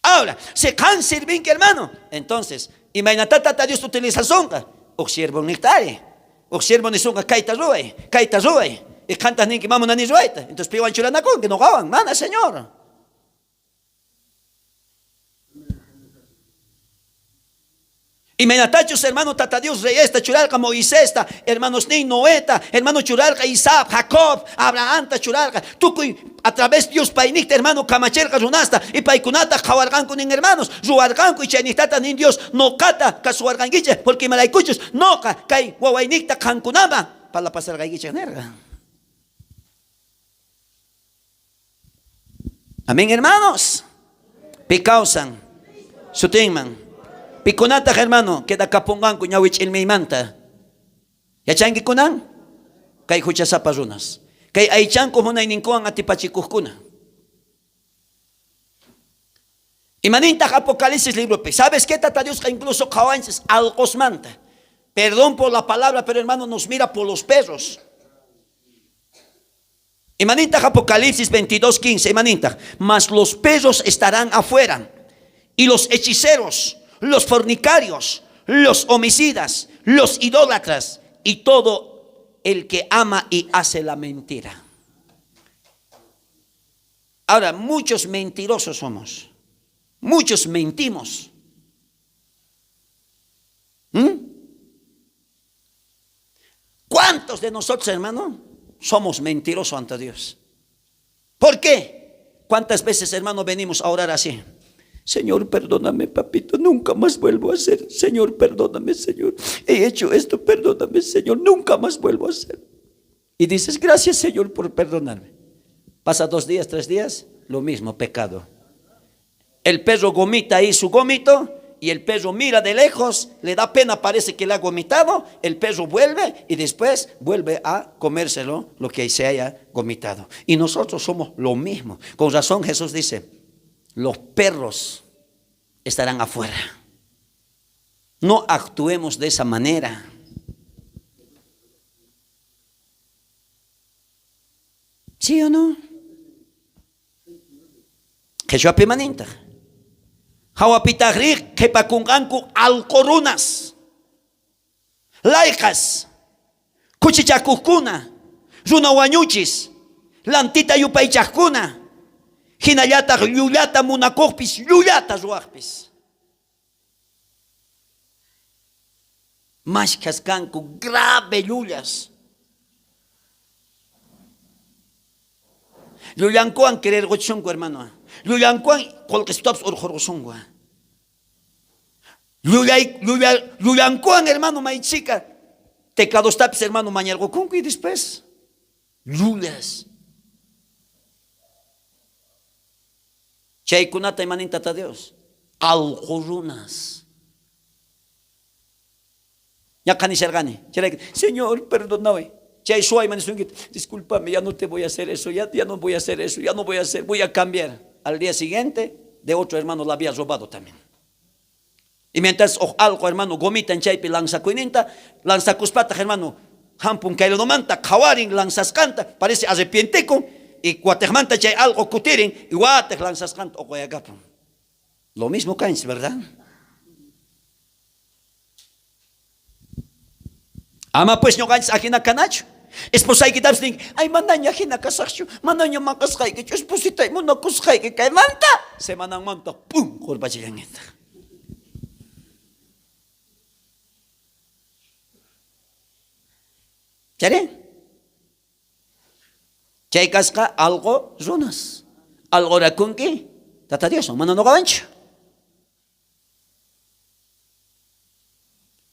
ahora se can sirven que hermano entonces imagínate tata Dios utiliza songa observa nectare observa ni songa kaita ruay y canta ni que vamos na ni ruaita entonces piwan chulana con que no gawan mana Señor. Y menatachos, hermano, tata Dios rey esta, churalca Moisés, hermanos ni Noeta, hermano churalca Isaac, Jacob, Abraham, churalca, tú a través de Dios painicta, hermano, camacherca runasta, y paikunata, jawargan con hermanos, ruargan y chanitata ni Dios, no cata, casuarganguiche, porque malaicuchos, no kai, guawainicta, cancunama, para la pasar gaiguiche nerga. Amén, hermanos. Picausan, sutingman. Pikunata hermano, queda kapungan kunyawich ilmi manta. Yachangi kunan? Kay huchasapa runas. Kay aichan kumunay ninkuang atipachikuhkuna. Imanintak Apocalipsis libro pe. ¿Sabes qué tata Dios que incluso kawanches algos manta? Perdón por la palabra, pero hermano nos mira por los perros. Imanintak Apocalipsis 22:15. Imanintak. Mas los perros estarán afuera. Y los hechiceros, los fornicarios, los homicidas, los idólatras y todo el que ama y hace la mentira. Ahora, muchos mentirosos somos. Muchos mentimos. ¿Cuántos de nosotros, hermano, somos mentirosos ante Dios? ¿Por qué? ¿Cuántas veces, hermano, venimos a orar así? Señor, perdóname, papito, nunca más vuelvo a hacer. Señor, perdóname, Señor. He hecho esto, perdóname, Señor, nunca más vuelvo a hacer. Y dices, gracias, Señor, por perdonarme. Pasa 2 días, 3 días, lo mismo, pecado. El perro gomita ahí su gómito y el perro mira de lejos, le da pena, parece que le ha vomitado, el perro vuelve y después vuelve a comérselo lo que se haya vomitado. Y nosotros somos lo mismo. Con razón Jesús dice, los perros estarán afuera. No actuemos de esa manera. ¿Sí o no? Jesús pimaninta. Hawapitagri kepakunganku alcorunas. Laikas. Kuchichakukuna. Runawañuchis. Lantita yupaychakuna. Hinallata llulata munakopis. Llulata ruakpis. Mashkaskanku grave llullas. Lluyankuan querer gochungu, hermano. Lluyankuan colquestops urjorosungua. Lluyankuan, hermano, maichica. Tecadostapis, hermano, mañalgokunku y después. Llullas. Chaykunata imanintata Dios. Aljorunas. Ya canishergani. Señor, perdóname. Discúlpame, ya no te voy a hacer eso, ya no voy a hacer eso, ya no voy a hacer, voy a cambiar. Al día siguiente, de otro hermano la había robado también. Y mientras algo, hermano, gomita en chaypi lanzacuininta, lanzacuspata, hermano, hampun kailonomanta, kawarin lanzascanta, parece arrepienteco, y cuatejmanta chay algo cutirin, y guatej lanzascanta, o guayagapo. Lo mismo caen, ¿verdad? Ama pues no ganas ajena canacho. Esposa y quitabs ning, ay mandaña ajena casacho, mandaña macas hay que esposita y monocus hay que cae manta. Se mandan manta, pum, corba chilaneta. ¿Quiere? Chay casca algo runas, algo racunqui, tata Dios, mano no gavancho.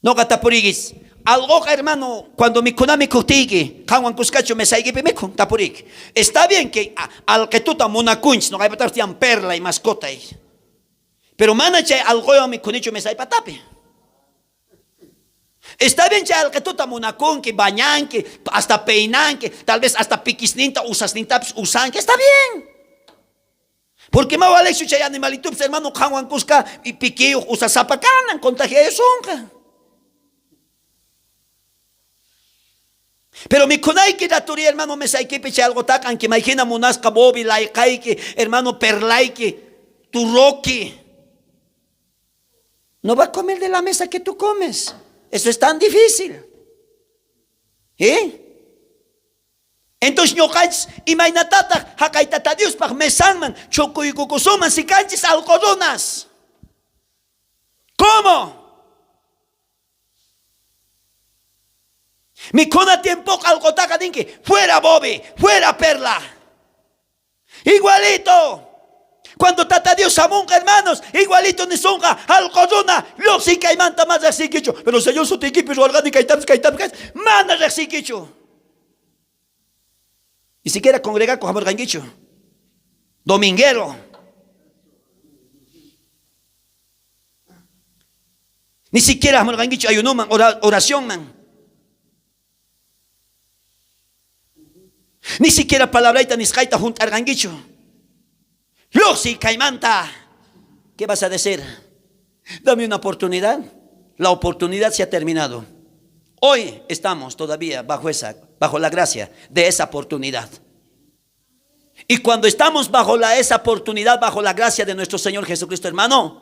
No gatapurigis. Algo, hermano, cuando mi kunami kutigi, kawan kuskacho me saigi pimekun, tapurik. Está bien que al que tú tamuna kunch, no hay patar tian perla y mascota ahí. Pero mana che algo yo mi kunicho me sai patapi. Está bien che al que tú tamuna kun, que bañan, que hasta peinan, que tal vez hasta piquisninta, usas nintaps, usan, que está bien. Porque más vale que che animalitups, hermano, kawan kuska y piquillo, usas zapacanan, contagia de sonja. Pero mi kunay que daturi, hermano, me saiki peche algo tacan que imagina munasca bobi laikai que hermano perlai que tu roki no va a comer de la mesa que tú comes. Eso es tan difícil. Entonces no canches imainatata hakaitata Dios pa mesanman chokuy kukusuman si canches algodonas. ¿Cómo? Mi cona tiempo algo taca dinque, fuera Bobby, fuera Perla. Igualito. Cuando tata Dios amunga, hermanos, igualito ni songa, algodona, lo sí que manta más así que yo. Pero señor su equipo orgánica y taps, manda así que yo. Ni siquiera congregar con amor ganguicho. Dominguero. Ni siquiera amor ganguicho ayuno man, oración man. Ni siquiera palabraita ni skaita junto arganguicho. Lucy Caimanta. ¿Qué vas a decir? Dame una oportunidad. La oportunidad se ha terminado. Hoy estamos todavía bajo la gracia de esa oportunidad. Y cuando estamos bajo esa oportunidad, bajo la gracia de nuestro Señor Jesucristo, hermano,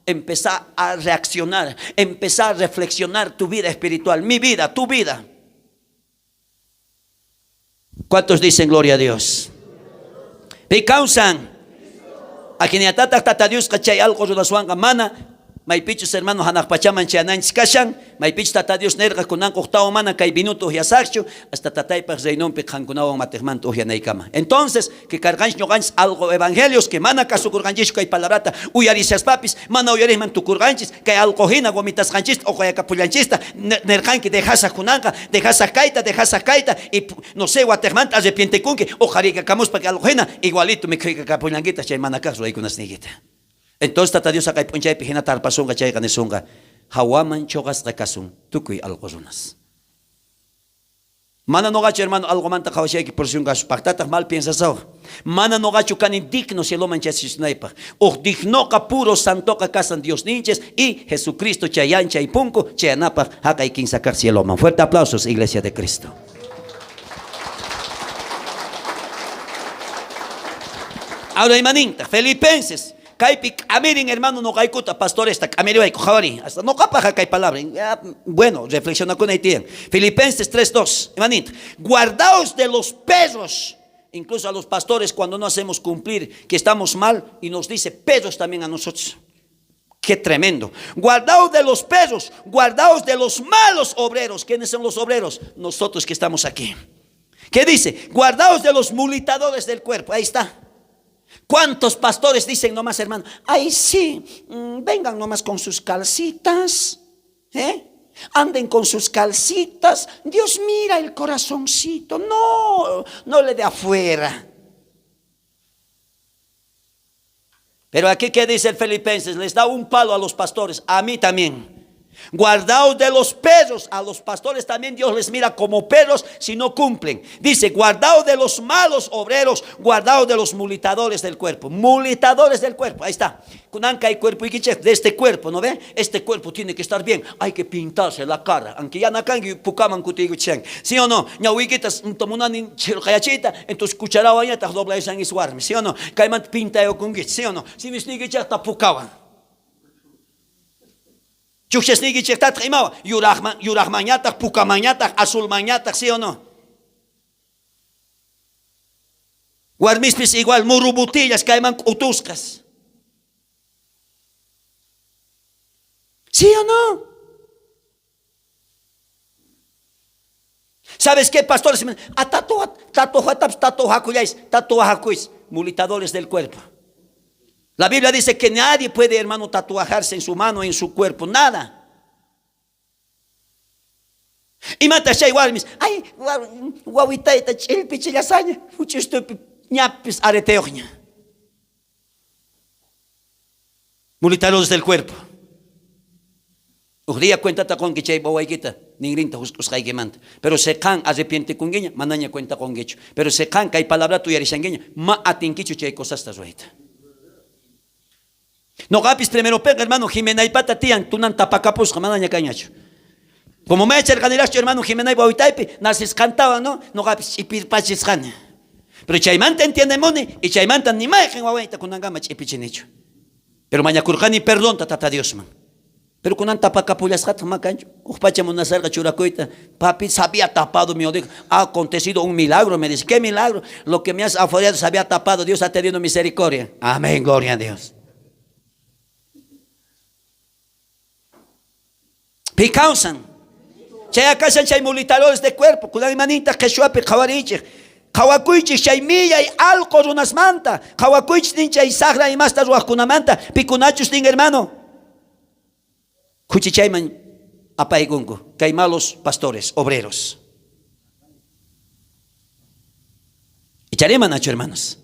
empezar a reaccionar, empezar a reflexionar tu vida espiritual, mi vida, tu vida. ¿Cuántos dicen gloria a Dios? Y causan a quien atata Dios cachay algo de la suanga mana maypichos hermanos hanakpachaman chananchis kashan, maypichos tata Dios nerga kunan octavo mana kay minutos yasarcho, hasta tataypas reinompe hankunawan matermanto uhyanaykama. Entonces, que carganch ñoganchis algo evangelios que mana kasukurganchis kay palabrata uyarisas papis, mana uyarisman tukurganchis, kay algo hina gomitas ganchis o kay kapullanchista, nerganki dejasa kunanka, dejasa kaita, y no sé, watermanta arrepiente kunke, o jarica camus para que algo hina, igualito me kay kapullanguita, chay mana kasu ay kunas nigita. Entonces tata Dios akay punchay pihina tarpasunga chay kanesunga, hawaman chogas rekasun, tukuy algozunas. Mana no gacho hermano algo manta kawashay ki porción gacho pactatas mal piensas ahora. Mana no gacho kan indigno si el hombre chas sniper. O digno ka puro santo ka casan Dios ninches y Jesucristo chayancha y punco chayanapa haka y quien sacar si el hombre. Fuerte aplausos, Iglesia de Cristo. Ahora hermanita, Filipenses. Kaipik amirin hermano no kaikuta pastor esta amiri javari hasta no capa kai palabra bueno reflexiona con Haití. Filipenses 3:2 hermanito, guardaos de los perros, incluso a los pastores cuando no hacemos cumplir que estamos mal y nos dice perros también a nosotros. Qué tremendo. Guardaos de los perros, guardaos de los malos obreros. ¿Quiénes son los obreros? Nosotros que estamos aquí. ¿Qué dice? Guardaos de los mulitadores del cuerpo. Ahí está. ¿Cuántos pastores dicen nomás, hermano? Ay, sí, vengan nomás con sus calcitas, anden con sus calcitas. Dios mira el corazoncito. No, no le dé afuera. Pero aquí, ¿qué dice el Filipenses? Les da un palo a los pastores, a mí también. Guardaos de los perros, a los pastores también Dios les mira como perros si no cumplen. Dice, guardaos de los malos obreros, guardaos de los mulitadores del cuerpo. Mulitadores del cuerpo, ahí está. Kunanka hay cuerpo y de este cuerpo, ¿no ve? Este cuerpo tiene que estar bien, hay que pintarse la cara. Aunque ya nakangi pukaman kutigo chen. ¿Sí o no? Ñawikitas tomunan chirkayachita, entonces cucharao añata dobla esa en isuarme. ¿Sí o no? Kaiman pinta yo con ¿sí o no? Si mis nigichata pukaban. Chuchesnigi chektat rimao, yurahmañatak, pukamañatak, azulmañatak, ¿sí o no? Guarmispis igual, murubutillas, caiman utuscas. ¿Sí o no? ¿Sabes qué, pastores? Tatuajacuis, mulitadores del cuerpo. La Biblia dice que nadie puede, hermano, tatuajarse en su mano, en su cuerpo, nada. Y mata ya igual, ay, guauitaita, chilpichillasaña, fuchistupi, ñapis, areteoña. Mulitadores del cuerpo. Ujría cuenta con que chay bawaikita, ningrinta, juscai manta. Pero se can arrepiente con guiña, manaña cuenta con guecho. Pero se can que hay palabra tuya risangueña, ma atinquicho chay cosas tazuaita. No gapis primero pega, hermano Jimena y patatian, tunan tapacapos, jamás cañacho. Como me echa el ganelacho, hermano Jimena y Bautaipe, naces cantaba, ¿no? No gapis y pirpaches gana. Pero chaimanta entiende mone, y chaimanta ni más en Huawei, con un gama chipichinicho. Pero mañacurjani perdón, tata Dios, man. Pero con un tapacapullas gato, macancho, upachamos una salga churacoita, papi se había tapado, mi odio. Ha acontecido un milagro, me dice, ¿qué milagro? Lo que me has afuera se había tapado, Dios ha tenido misericordia. Amén, gloria a Dios. Picausan. Chay acasan chay mulitadores de cuerpo. Kulan manita que shuapi kawariche. Kawakuichi chay milla y alco unas manta. Kawakuichi din chay sagra y más taruaj kunamanta. Picunachos din hermano. Kuchi chayman apaigungo. Que hay malos pastores, obreros. Echaré manacho, hermanos.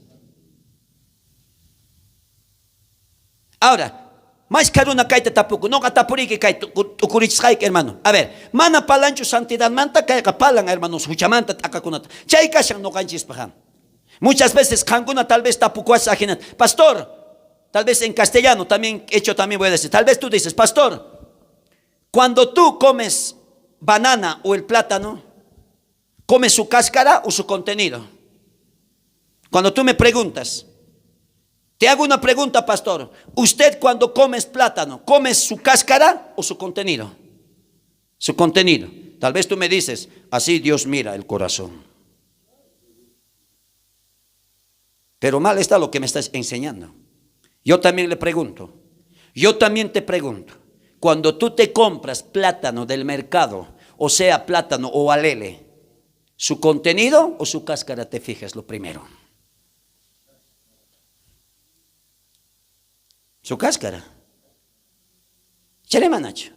Ahora. Más caruna kaita tapuku, no katapuri que kaita ukurichkai, hermano. A ver, mana palancho santidad manta kaya kapalan, hermanos, huchamanta takakunata. Chay kashan no ganchis pahan. Muchas veces kanguna tal vez tapukuas ajenat. Pastor, tal vez en castellano también hecho también voy a decir. Tal vez tú dices, pastor, cuando tú comes banana o el plátano, ¿comes su cáscara o su contenido? Cuando tú me preguntas, te hago una pregunta, pastor. ¿Usted cuando comes plátano, comes su cáscara o su contenido? Su contenido. Tal vez tú me dices, así Dios mira el corazón. Pero mal está lo que me estás enseñando. Yo también le pregunto, Yo también te pregunto, cuando tú te compras plátano del mercado, o sea, plátano o alele, ¿su contenido o su cáscara te fijas lo primero? Su cáscara. Chale, Nacho.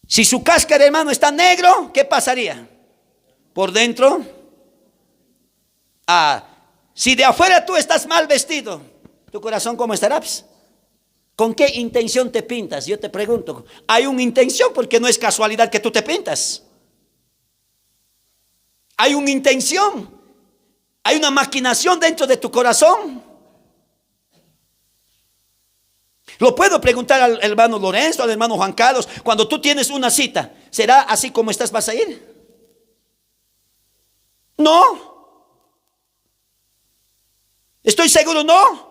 Si su cáscara, hermano, está negro, ¿qué pasaría? Por dentro. Si de afuera tú estás mal vestido, ¿tu corazón cómo estará? ¿Con qué intención te pintas? Yo te pregunto. Hay una intención, porque no es casualidad que tú te pintas. Hay una intención. Hay una maquinación dentro de tu corazón. Lo puedo preguntar al hermano Lorenzo, al hermano Juan Carlos. Cuando tú tienes una cita, ¿será así como estás vas a ir? No. Estoy seguro no.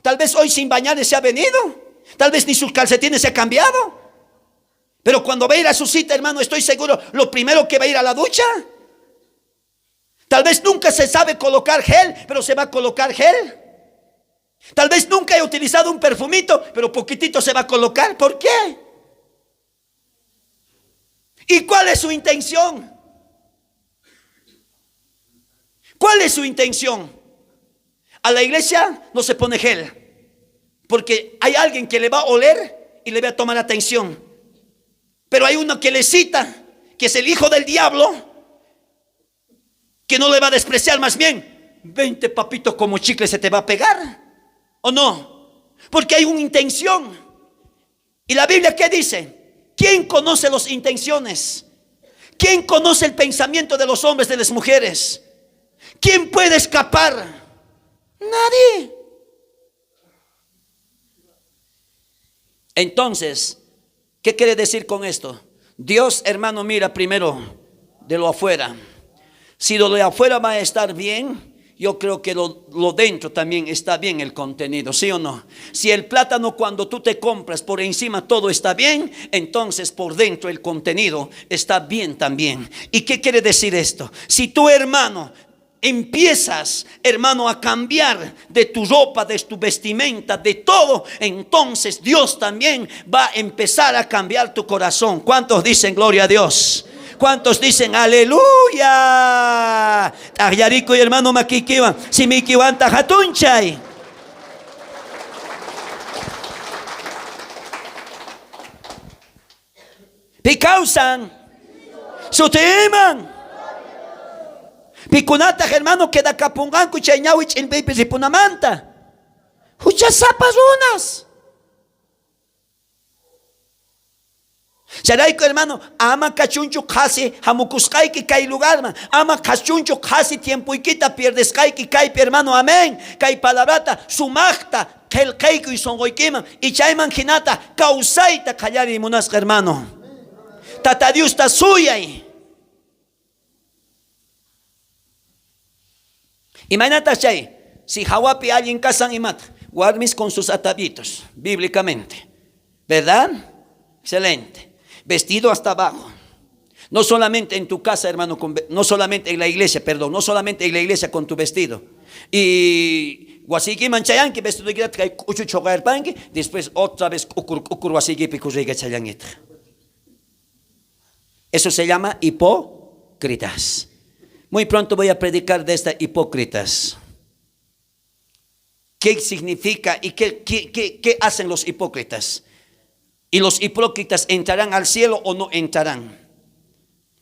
Tal vez hoy sin bañarse se ha venido. Tal vez ni sus calcetines se ha cambiado. Pero cuando va a ir a su cita, hermano, estoy seguro, lo primero que va a ir a la ducha. Tal vez nunca se sabe colocar gel, pero se va a colocar gel. Tal vez nunca he utilizado un perfumito, pero poquitito se va a colocar. ¿Por qué? ¿Y cuál es su intención? ¿Cuál es su intención? A la iglesia no se pone gel, porque hay alguien que le va a oler y le va a tomar atención. Pero hay uno que le cita, que es el hijo del diablo, que no le va a despreciar, más bien, 20 papitos como chicle se te va a pegar. ¿O no? Porque hay una intención. ¿Y la Biblia qué dice? ¿Quién conoce las intenciones? ¿Quién conoce el pensamiento de los hombres, de las mujeres? ¿Quién puede escapar? Nadie. Entonces, ¿qué quiere decir con esto? Dios, hermano, mira primero de lo afuera. Si lo de afuera va a estar bien, yo creo que lo dentro también está bien, el contenido, ¿sí o no? Si el plátano, cuando tú te compras, por encima todo está bien, entonces por dentro el contenido está bien también. ¿Y qué quiere decir esto? Si tú, hermano, empiezas, hermano, a cambiar de tu ropa, de tu vestimenta, de todo, entonces Dios también va a empezar a cambiar tu corazón. ¿Cuántos dicen gloria a Dios? ¿Cuántos dicen aleluya? Tagyarico y hermano makikiwan, si mikiwan tajatunchay. Picausan, sutiman. Pikunata, hermano, queda capungan kuchaynawich el baby si punamanta. Huchasapas unas. Charaiko, hermano, ama cachuncho casi hamukuskaiki kai lugar, ama cachuncho casi tiempo iquita pierdeskaiki kai, hermano, amén. Kai palabrata sumachta kel keiko y songoikima y chayman jinata causaita kallari munas, hermano. Tata Dios ta suya. Imagínate chay, si hawapi alguien casan y mata, guarmis con sus atavitos, bíblicamente, ¿verdad? Excelente. Vestido hasta abajo. No solamente en tu casa, hermano, no solamente en la iglesia, perdón, no solamente en la iglesia con tu vestido. Y guasiki manchayan que vestido que trae uchu chogar panque, después otra vez ukur guasiki picurriga chayanita. Eso se llama hipócritas. Muy pronto voy a predicar de estas hipócritas. ¿Qué significa y qué hacen los hipócritas? ¿Y los hipócritas entrarán al cielo o no entrarán?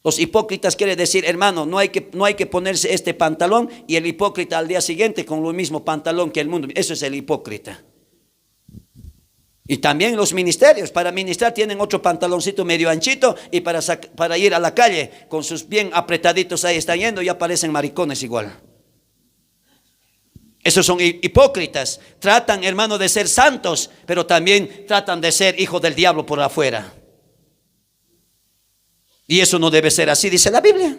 Los hipócritas quiere decir, hermano, no hay que ponerse este pantalón y el hipócrita al día siguiente con lo mismo pantalón que el mundo. Eso es el hipócrita. Y también los ministerios, para ministrar tienen otro pantaloncito medio anchito y para ir a la calle con sus bien apretaditos ahí están yendo y aparecen maricones igual. Esos son hipócritas. Tratan, hermano, de ser santos, pero también tratan de ser hijos del diablo por afuera. Y eso no debe ser así, dice la Biblia.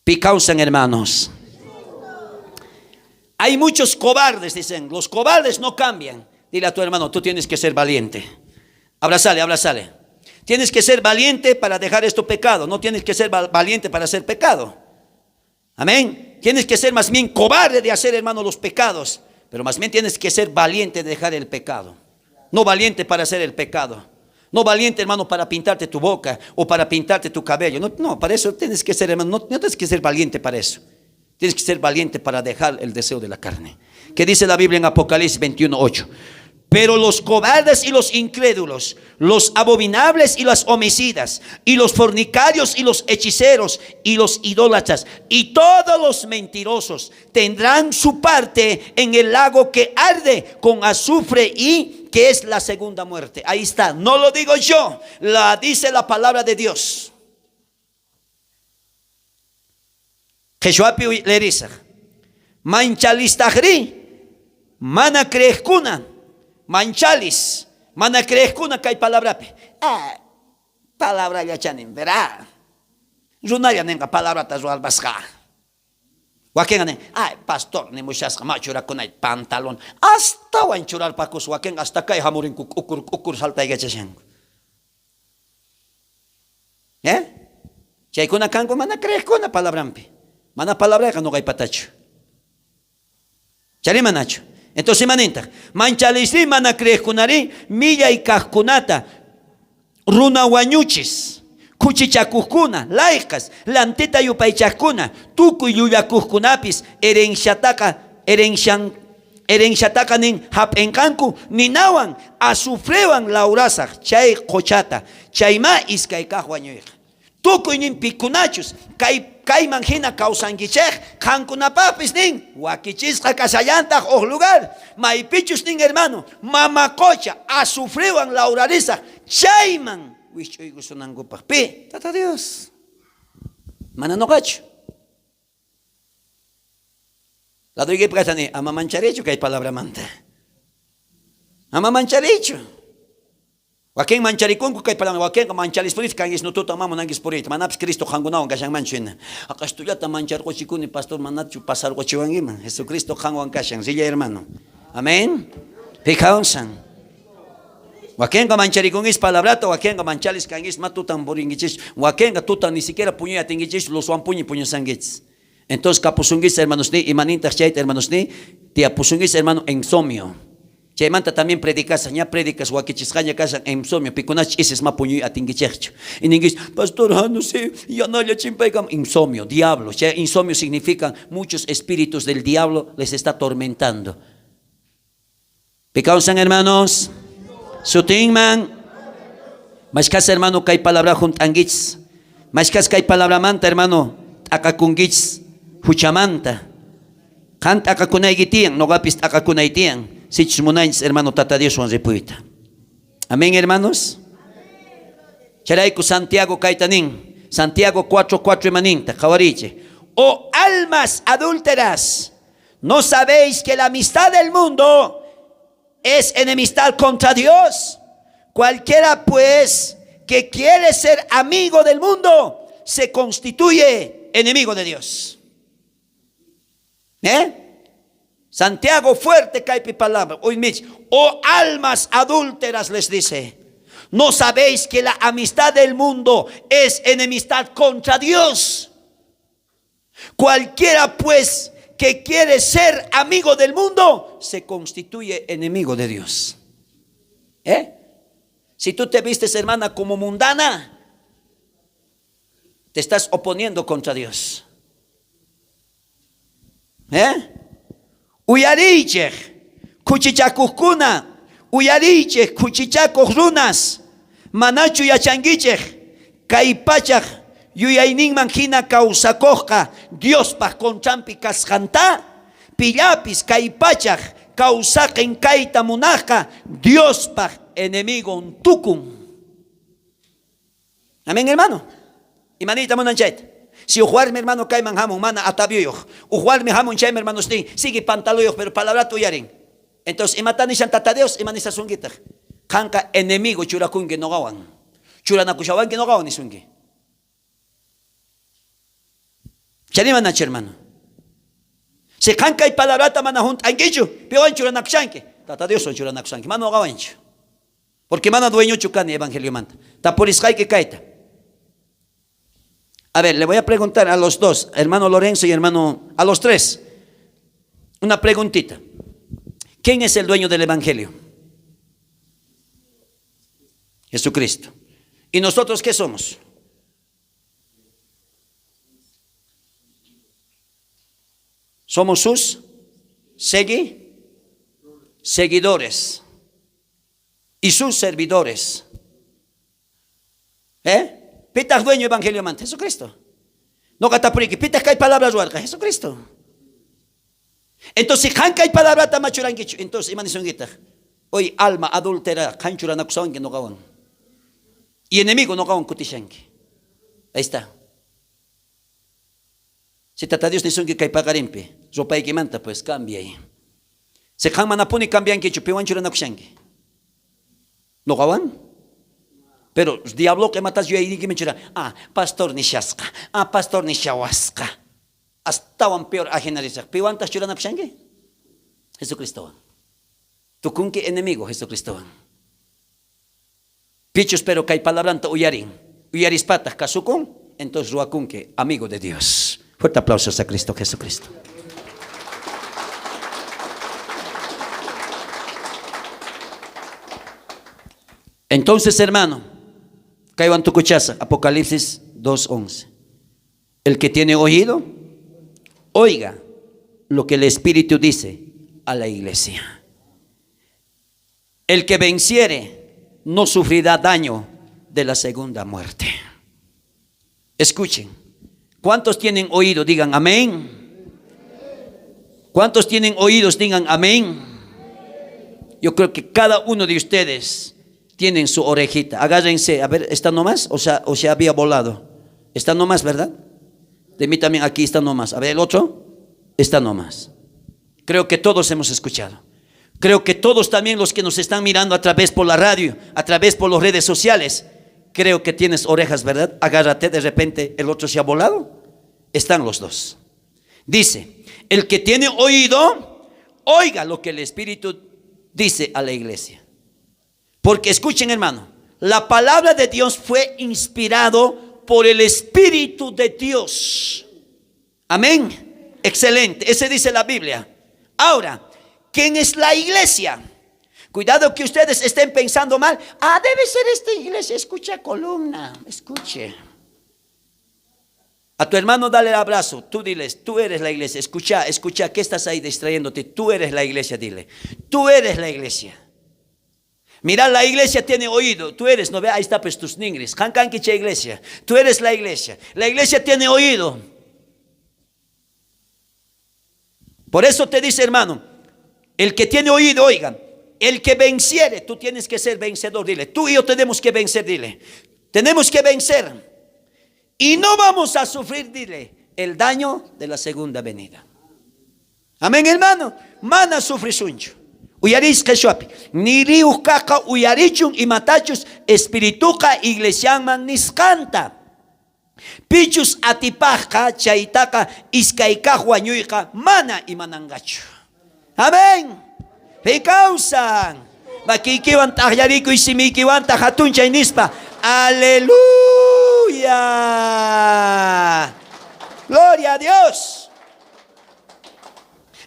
Picausan, hermanos. Hay muchos cobardes, dicen. Los cobardes no cambian. Dile a tu hermano, tú tienes que ser valiente. Abrázale. Tienes que ser valiente para dejar esto pecado. No tienes que ser valiente para hacer pecado. Amén. Tienes que ser más bien cobarde de hacer, hermano, los pecados. Pero más bien tienes que ser valiente de dejar el pecado. No valiente para hacer el pecado. No valiente, hermano, para pintarte tu boca o para pintarte tu cabello. No, no, para eso tienes que ser, hermano, no tienes que ser valiente para eso. Tienes que ser valiente para dejar el deseo de la carne. ¿Qué dice la Biblia en Apocalipsis 21:8? Pero los cobardes y los incrédulos, los abominables y las homicidas, y los fornicarios y los hechiceros y los idólatras y todos los mentirosos tendrán su parte en el lago que arde con azufre y que es la segunda muerte. Ahí está, no lo digo yo, la dice la palabra de Dios. Jeshuapi le dice, manchalistagri, mana creescuna. Manchalis, mana creescuna que hay palabra. Palabra ya chanin, verá. Runaria nenga palabra tazual basca. Wakenga pastor, ni muchas machura con el pantalón. Hasta wanchurar pacos wakenga hasta que hamurin ukur salta y gachachen. Chaykuna kango mana creescuna palabra. Mana palabra que no hay patacho. Chari manacho. Entonces manenta, manchalisi mana creescunari, milla y cascunata, runa guañuchis, cuchichacucuna, laicas, lanteta yupaychacuna, tucu yuyacucunapis, erenchataka nin hapencancu, ninawan, azufrewan laurasach, chay cochata, chayma iskayka guañuic. Tucu nin picunachus, Kaiman hina causanguichej, jankunapapis nin, huaquichisca casallantag o lugar, maipichus nin hermano, mamacocha, azufriwan laurariza, chayman, wichoy gusonangupagpi, tata Dios, mananogacho. La doy que ama mancharecho que hay palabra manta. Ama mancharecho. Waken mancharicunku kay palang waken manchalis purit kangis no tuta mamo nangis purit manaps Cristo hangunaw kasang manchina akastuyata manchar ko chikuni pastor manatchu pasar ko chiwangima Jesucristo hangwan kasang silla hermano amén pekaonsan waken mancharicungis palabrata waken manchalis kangis matutan boringichis waken tutan ni siquiera puño atingichis los wan puño sangits. Entonces kapusungis hermanos ni imaninta chait hermanos ni tia pusungis hermano insomnio. Chaymanta también predicas, ya predicas, huaquichiscaña casa en insomnio, piconach ises mapuñu atinguichecho. Y ninguis, pastor, no sé, ya no le chimpegam. Insomnio, diablo. Insomnio significa muchos espíritus del diablo les está atormentando. Picausan hermanos, sutingman, mascas hermano, que hay palabra juntanguits, mascas que hay palabra manta hermano, acacungits, huchamanta, canta acacunaigitian, no gapis acacunaitian. Si chumunains hermano tata Dios wan repuita. Amén hermanos. Charaiku Santiago Caitanín. Santiago 4:4 maninta. Jawariche. Oh almas adúlteras, ¿no sabéis que la amistad del mundo es enemistad contra Dios? Cualquiera pues que quiere ser amigo del mundo se constituye enemigo de Dios. Santiago fuerte caipi palabra. Hoy oh almas adúlteras les dice, ¿no sabéis que la amistad del mundo es enemistad contra Dios? Cualquiera pues que quiere ser amigo del mundo se constituye enemigo de Dios. Si tú te vistes hermana como mundana, te estás oponiendo contra Dios. Uyarichej, kuchichakuskuna, uyarichej, kuchichakuk runas, manachu yachanguichej, kaipachaj, yuyayninman hina kawsakoqqa, Diospaj konchampi kasqanta, pillapis kaipachaj, kawsaqin kayta munaqqa, Diospaj enemigo tukun. Amén hermano. Imanita munanchayta. Si ujuarme hermano caiman hamon mana atabiyo, ujuarme hamon chay hermano sigue pantaloyo, pero palabra tuyarin. Entonces imatani santata Dios imanisa sungita. Kanka enemigo churakunge no gawan. Churanakushawan que no gawan ni sungi. Chanima nach hermano. Si kanka y palabrata mana junt angichu, pewan churanakushanke. Tata Dios son churanakushanke. Mano gawancho. Porque mana dueño chukani evangelio manta. Taporiskai que kaita. A ver, le voy a preguntar a los dos, hermano Lorenzo y hermano, a los tres, una preguntita. ¿Quién es el dueño del evangelio? Jesucristo. ¿Y nosotros qué somos? Somos sus seguidores y sus servidores. Pitas dueño evangelio man, Jesucristo. No catapurique, pitas que hay palabras huarca, Jesucristo. Entonces, si hay palabras tamachuranquicho, entonces, imanisonguita. Hoy alma adúltera, canchurana que no gawan. Y enemigo no gawan kutishanki. Ahí está. Si tata Dios ni son que hay pagarimpe, ropa y que manta, pues cambia ahí. Se han manapuni cambian que chupiwan churana kushanki. No gawan. Pero diablo que matas yo ahí que me chura. Pastor ni shaska. Pastor ni shawaska. Hasta un peor ajenarizar. ¿Piwantas churana kushanki? Jesucristo. Tu kunki enemigo, Jesucristo. Pichos pero que hay palabranta uyarin. Uyarispatas kasukun. Entonces ruakunke, amigo de Dios. Fuerte aplauso a Cristo Jesucristo. Entonces, hermano, caigan tu cuchaza, Apocalipsis 2:11. El que tiene oído, oiga lo que el Espíritu dice a la iglesia. El que venciere no sufrirá daño de la segunda muerte. Escuchen. ¿Cuántos tienen oído? Digan amén. ¿Cuántos tienen oídos? Digan amén. Yo creo que cada uno de ustedes tienen su orejita. Agárrense. A ver, ¿está nomás? O sea, había volado. Está nomás, ¿verdad? De mí también aquí está nomás. A ver, el otro está nomás. Creo que todos hemos escuchado. Creo que todos también los que nos están mirando a través por la radio, a través por las redes sociales, creo que tienes orejas, ¿verdad? Agárrate, de repente el otro se ha volado. Están los dos. Dice, el que tiene oído, oiga lo que el Espíritu dice a la iglesia. Porque escuchen, hermano, la palabra de Dios fue inspirado por el Espíritu de Dios. Amén. Excelente. Ese dice la Biblia. Ahora, ¿quién es la iglesia? Cuidado que ustedes estén pensando mal. Debe ser esta iglesia. Escucha columna. Escuche. A tu hermano dale el abrazo. Tú diles, tú eres la iglesia. Escucha, ¿qué estás ahí distrayéndote? Tú eres la iglesia, dile. Tú eres la iglesia. Mira, la iglesia tiene oído. Tú eres, no ve, ahí está pues tus ningris. Hankankicha iglesia. Tú eres la iglesia. La iglesia tiene oído. Por eso te dice, hermano, el que tiene oído, oigan. El que venciere, tú tienes que ser vencedor, dile. Tú y yo tenemos que vencer, dile. Tenemos que vencer. Y no vamos a sufrir, dile, el daño de la segunda venida. Amén, hermano. Mana sufre suncho. Uyaris keshuapi. Niriu kaka uyarichun y matachus espirituka iglesianman niskanta. Pichus atipaka chaitaka iskaika huanyuika mana imanangachu. Amén. Pecausan. Makikiwan tahyariku y simikiwan tahatun chainispa. Aleluya. Gloria a Dios.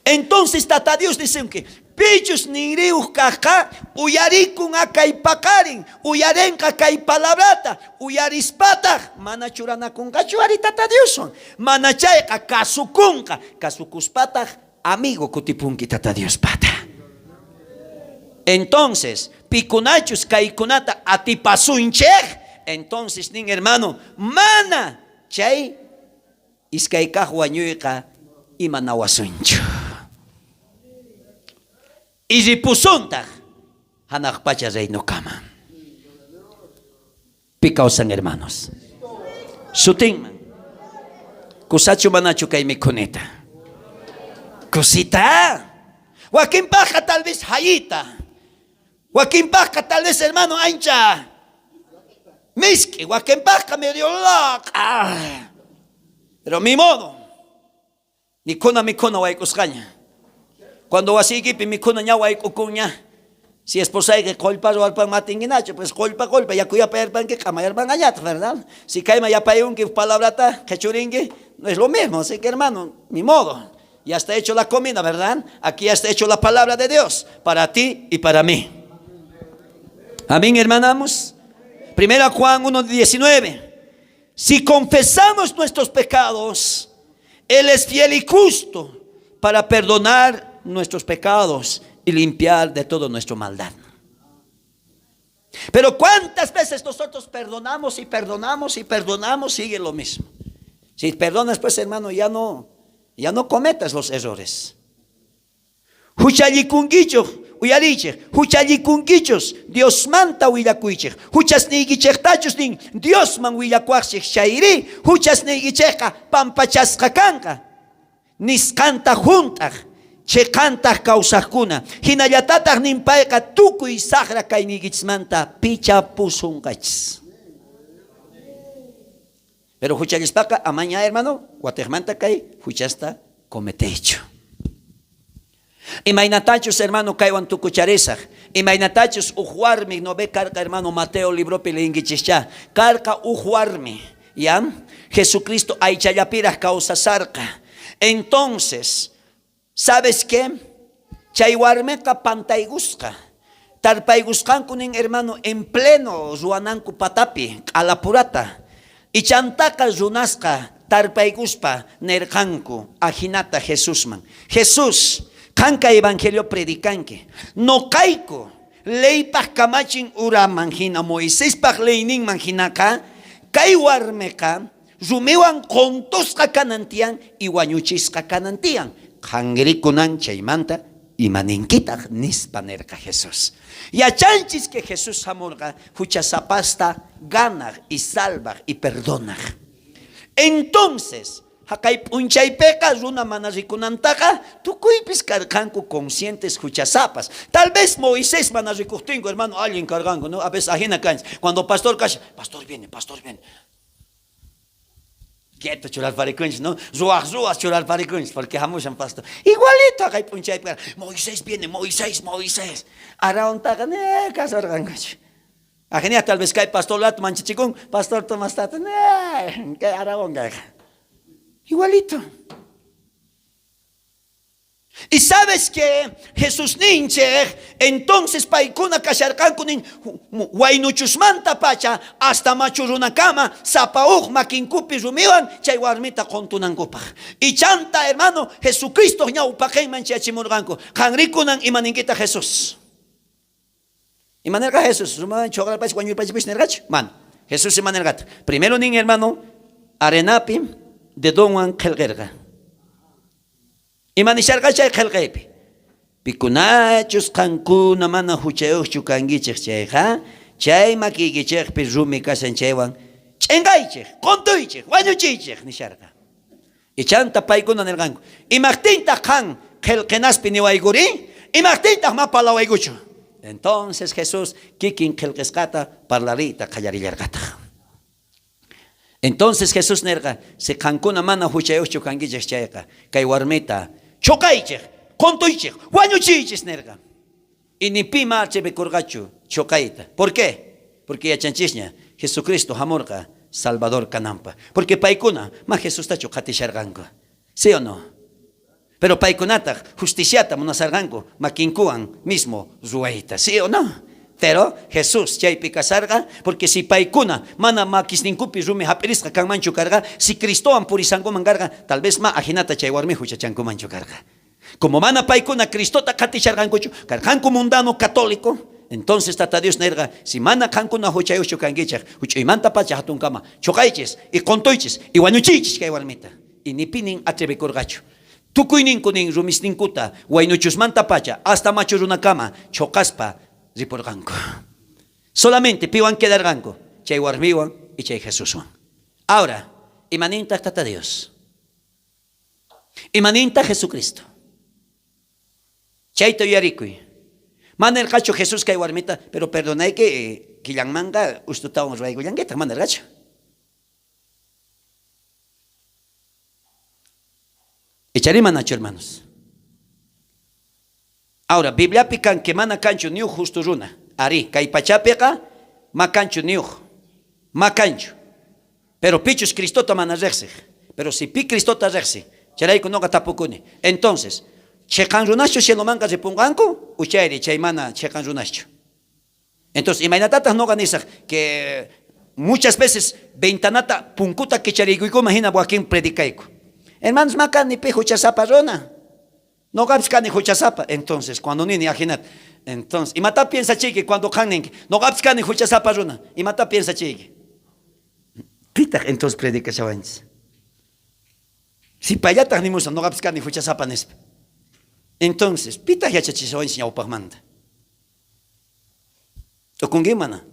Entonces tata Dios dice que pichus ningrius kaka uyarikun akaipakarin uyarenka kai palabrata uyarispata manachurana kun kachuari tata Dios manachayka kasukunka kasukuspata amigo kutipunki tata Dios pata. Entonces, pikunachus kaikunata atipasunchej. Entonces, nin hermano, mana chay iskaika huanyuika imanawasuncho. Y ripusunta hanakpacha reino kama. Picausan hermanos. Sutinman. Kusachu manachu kay mikuneta. Cosita. Joaquín Paja tal vez hayita. Joaquín Paja tal vez hermano ancha. Miski, Joaquín Paja medio loca. Pero mi modo. Mi cuna waikoscaña. Cuando wasigi mi cuna ña waikukuña. Si es posible que colpa o alpan matinginacho, pues colpa, ya cuya perpan que cama yerban allá, ¿verdad? Si caima ya payun que palabrata, que churingue, no es lo mismo, así que hermano, mi modo. Ya está hecho la comida, ¿verdad? Aquí ya está hecho la palabra de Dios para ti y para mí. Amén, hermanamos. Primera Juan 1:19. Si confesamos nuestros pecados, Él es fiel y justo para perdonar nuestros pecados y limpiar de toda nuestra maldad. Pero ¿cuántas veces nosotros perdonamos y perdonamos y perdonamos? Sigue lo mismo. Si perdonas, pues hermano, ya no cometas los errores. Huchallikunguichos, Dios manta huillacuichej. Huchas nigichechtachos nin Dios man huillacuachej shairi. Huchas nigicheja pampachasqakanqa. Nisqanta juntaj. Chekanta kausajkuna. Hinallatataq nimpayqa tukuy saqra kay nigichmanta pichapusunqachis. Pero huchallishpaqa amaña hermano, guatejmanta kay huchasta cometecho. Imaynatachos hermano kaywan tukucharisaj. Imaynatachos ujuarmi no ve carga hermano Mateo libro pilinguichischa. Carga ujuarmi, ¿ya? Jesucristo aychayapiraj causasarca. Entonces, ¿sabes qué? Chaywarmeca pantaygusca. Tarpayguscankunin hermano en pleno ruananku patapi alapurata. Y chantaka runasca tarpayguspa nerjanku ajinata Jesusman. Jesús kanka evangelio predicanque. No caico leypaj kamachin uraman hina Moisés paj leynin manjinaka. Kaywarmeca rumewan kontosqa kanantian y wañuchisqa kanantian. Hangrikunan chaymanta imaninkitaq nispanerqa Jesús. Yachanchis que Jesús amorga huchasapasta ganar y salvar y perdonar. Entonces, hakay punchaypeqa runa mana rikunantaqa tukuypis karqanku conscientes huchasapas. Tal vez Moisés mana rikuqtingu, hermano, alguien cargango, ¿no? A veces ajena cancha. Cuando pastor calla, pastor viene. Quieto chural paricunch, ¿no? Ruas chural paricunch, porque hamushan pastor. Igualito acá hay puncha y Moisés viene, Moisés. Araon tagan, casar gangacho. Agenia tal vez cae pastor lat manchichicún, pastor Tomás Tata, que araon gaga. Igualito. Y sabes que Jesús ninche, entonces paikuna kasharkankunin wainuchusmanta pacha hasta machuruna kama sapauj makinkupi rumiwan chaywarmita kontunankupaj. Y chanta hermano Jesucristo ñawpaqayman chayachimurqanku. Hanrikunan imaninkita Jesús. Imanerga Jesús, rumawan choqrapach wañurpachipis nergacho. Man, Jesús imanergata. Primero nin hermano arenapi de donwan kelgerga. Imanisharqachay qillqaypi pikunachus qankuna mana huchayuqchu kankichik chayqa chay makiykichikpi rumi kasan chaywan ch'ingaychik, qontuychik, wañuchiychik nisharqa. Ichanta paykuna nirqanku imaqtintaq qan qillqinaspi niwaykuri imaqtintaq ma parlawaykuchu. Entonces Jesús kikin qillqisqata parlarita qallarillarqataq. Entonces Jesús nerga se qankuna mana huchayuqchu kankichik chayqa kay warmita chokaychik, kontuychik, wañuchiychik nerga. Y ni pima archebekurgachu chokayta. ¿Por qué? Porque yachanchisña Jesucristo hamurqa Salvador kanampa. Porque paykuna ma Jesús tachu qatisharqanku. ¿Sí o no? Pero paykunata justiciata munasarqanku makinkuwan mismo ruayta. ¿Sí o no? Pero Jesús chaypi kasarqa, porque si paykuna mana makisninkupi rumi hapirisqa kanmanchu karqa, si Cristowan purisankuman karqa, tal vez ma ajinata chay warmi huchachankumanchu karqa. Como mana paykuna Cristota qatisharqankuchu, karqanku mundano católico, entonces tata Dios nerqa, si mana qankuna huchayuchu kankichaq, huchaymanta pacha hatunkama, chokaychis, y kontuychis, y wañuchiychis kay warmita, y ni pinin atrebekurqachu. Tukuyninkunin rumisninkuta, waynuchusmanta pacha, hasta machurunakama, chokaspa, ripurqanku. Solamente piwan quedarqanku chay warmiwan y chay Jesuswan. Ahora, imaninta tata Dios. Imaninta Jesucristo. Chayto yarikuy. Manerqachu Jesús kay warmita, pero perdonay que killanmanga ustutawan ruaykullanguita manerqachu. Echarimanachu hermanos. Ahora, Biblia pican que mana cancho niu justo runa. Ari, kay pachapiqa ma cancho niu. Ma cancho. Pero pichus Cristota mana rexig. Pero si pi Cristota rexig, Charayku no tapukuni. Entonces, chekan runascho cielo manca se ponganco, uchayri chaymana chekan runascho. Entonces, imagínate no ganisa que muchas veces ventanata punkuta que charayku imagina boaquín predicaico. Hermanos, maca ni pe huchasapa rona. No gabska ni huchasapa. Entonces, cuando ni ajinat, entonces, y mata piensa chique cuando canen, no gabska ni huchasapa rona. Y mata piensa chique. Pita entonces predica chavans. Si payata ni musa no gabska ni huchasapa nespa. Entonces, pita ya chachisawans ya upagmanda. O con mana.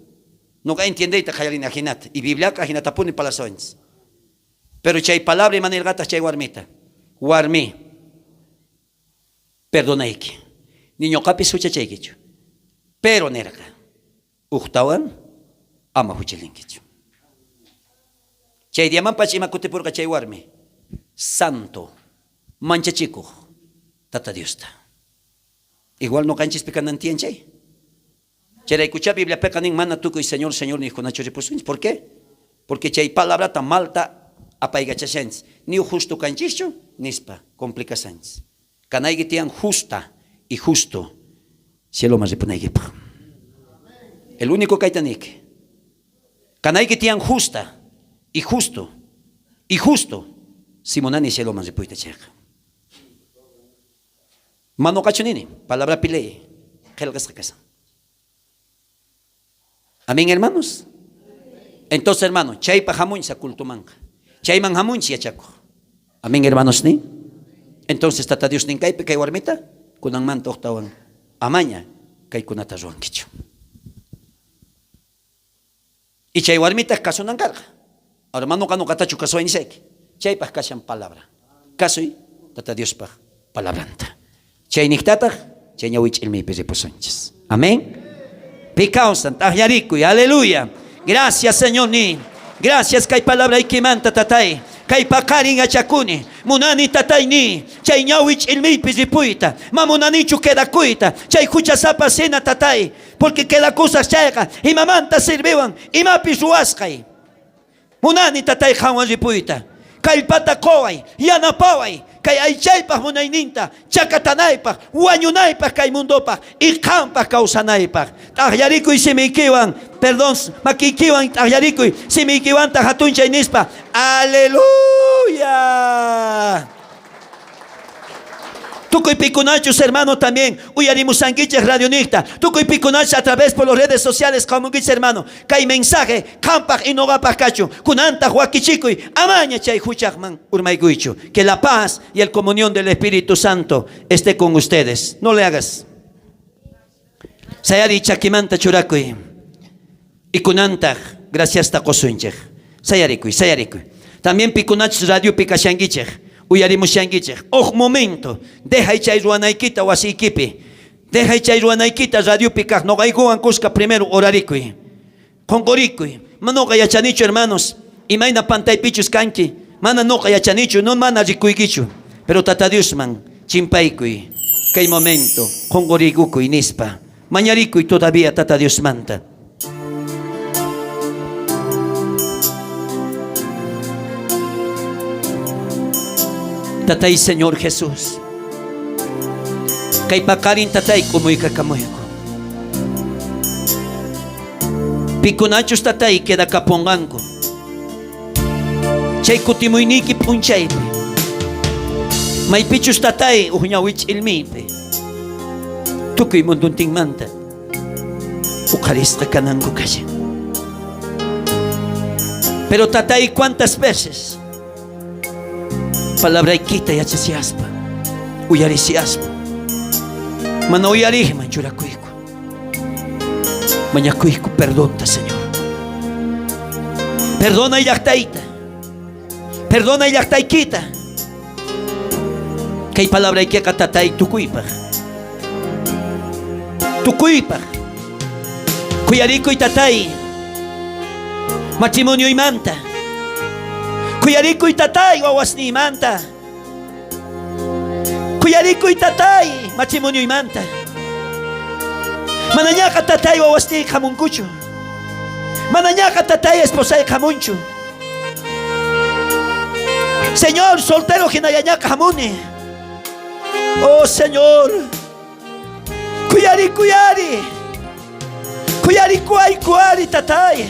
No ga entiende ita kayalin ajinat. Y Biblia ajinata pone palasawans. Pero chay palabra y manera gata chay warmita. Warmi. Perdona iki. Niño capi sucha chay kichu. Pero neraka. Uchtawan ama huchilin kichu. Chay diaman pachima kutipurka chay warmi. Santo. Mancha chico. Tata Diosta. Igual no canchis pecanantien chay. Chay escucha Biblia pecanin mana tuco y Señor ni conacho reposuins. ¿Por qué? Porque chay palabra tan malta apaigachasens. Ni justo canchicho, nispa, complicaciones. Canaigitian justa y justo. Cielo más de el único caitanik. Canaigitian justa y justo. Y justo. Simonani cielo más de puitacheja. Mano cachonini, palabra pilei. Amén, hermanos. Entonces, hermano, chay pa jamun sa kultumanga. Chay man jamun si achaco. Amén, hermanos, ni. Entonces, tata Dios nin kay pe kay warmita, kunang man toktawan. Amaña kay kunata ruan kicho. Y chay warmita caso nan carga. Ahora, hermano, kano katachu caso en sek. Chay pa kasyan palabra. Caso y tata Dios pa palabranta. Chay niktata, chay nyawich ilmi pe reposanches. Amén. Picausan, tajyarico y aleluya. Gracias, Señor, ni. Gracias, kay palabra y que manta tatay. Kay pakarin achakuni. Munani tatay ni. Chay ñawich ilmi pizipuita. Mamunani queda cuita. Chay huchasapa sena tatay. Porque queda cosas chayga. Y mamanta sirviwan. Y mapis ruaskay. Munani tatay jawan ripuita. Kay pata koway. Yana paway. Kay aychaypaj munayninta, chakatanaypaj, wañunaypaj kay mundopa, y kampaj kawsanaypaj. Tahyarikuy simikiwan, perdón, makikiwan tahyarikuy, simikiwan tajatuncha nispa. Aleluya. Tukuy pikunachos, hermano, también. Uyarimus sanguiches radionista. Tukuy pikunachos a través por las redes sociales, como dice, hermano. Kay mensaje, kampaj y no va cacho. Kunanta huakichikuy, amaña chay huchakman urmayguicho. Que la paz y el comunión del Espíritu Santo esté con ustedes. No le hagas. Sayari chakimanta churakuy. Y kunanta, gracias takosunchej. Sayarikuy. También pikunachos radio pikashanguichej. Uyarimus shangichej. Momento. Deja ichay ruanaikita wasikipi. Deja ichay ruanaikita radio pikaj. No gaiguan kuska primero orarikuy. Kongorikuy. Mano yachanicho, hermanos. Y maina pantaypichus kanki. Mana no yachanicho. No mana rikuigichu. Pero tata Dios man. Chimpaikuy. Kay momento. Kongorigukuy nispa. Mañarikuy todavía tata Dios manta. Tatay Señor Jesús. Kay pakarin tatay kumuy kakamuyko. Pikunachos tatay queda kaponganko. Chay kutimuyniki punchaype. May pichus tatay uñawich ilmipe. Tukuy mundunting manta. Ukarista kanango kaya. Pero tatay, ¿cuántas veces? Palabra ikita y achasiaspa. Uyarisiaspa. Mano uyarih manchurakuiku. Mañakuiku, perdona, Señor. Perdona y yactaita. Perdona y yactaikita. Que hay palabra que catatay tukuipa. Tukuipa. Kuyariku y tatay. Matrimonio y manta. Kuyariku y tatay wawasni manta. Kuyariku y tatay matrimonio y manta. Mananyaka tatay wawasni kamunkucho. Mananyaka tatay esposa de kamuncho. Señor, soltero Hinayañaka Hamuni. Oh Señor, Kuyari, Kuyari, Kuyari, Kuay, Kuari, Tatay.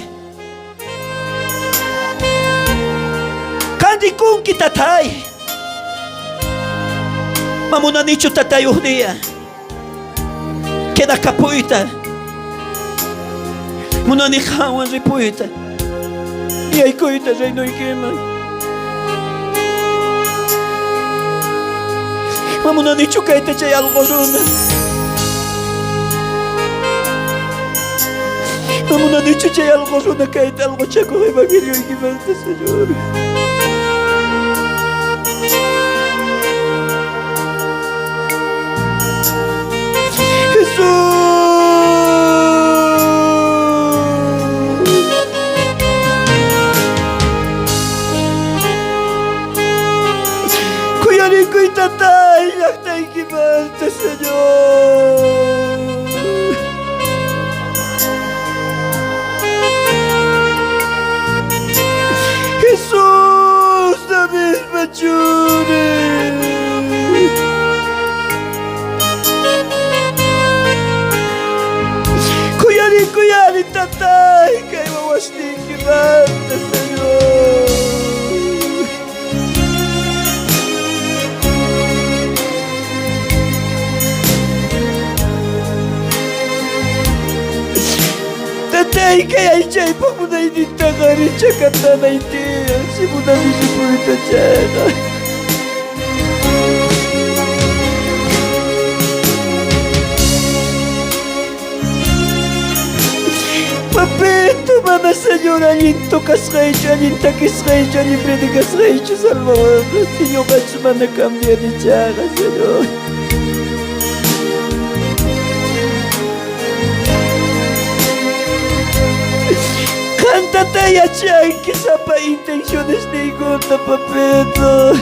Kandi Kunki, Tatay. Mamuna nicho Tatay un día. Queda capuita. Munani Hawan ripuita. Y hay coita, rey no hay quema. Mamuna nicho kaita chay algo runa. Mamuna nicho chay algo runa kaita algo chaco de bagirio y quimante, Señor. Kuyariku y tatay, yaktay quimante, Señor. Jesús, David Machuri. Kuyari, kuyari, tatay, kay mawasting quimante, Señor. Tatay, kaya chay pa muna inintagari chakata na iti. Si muna nisipurita chana. Papito, mana Señor, alin tokas recho, alin takis recho, alin predikas recho, Salvador. Señor, kacho mana cambia ni chana, Señor. Cántate ya, chan, que sapa intenciones de igota, papito.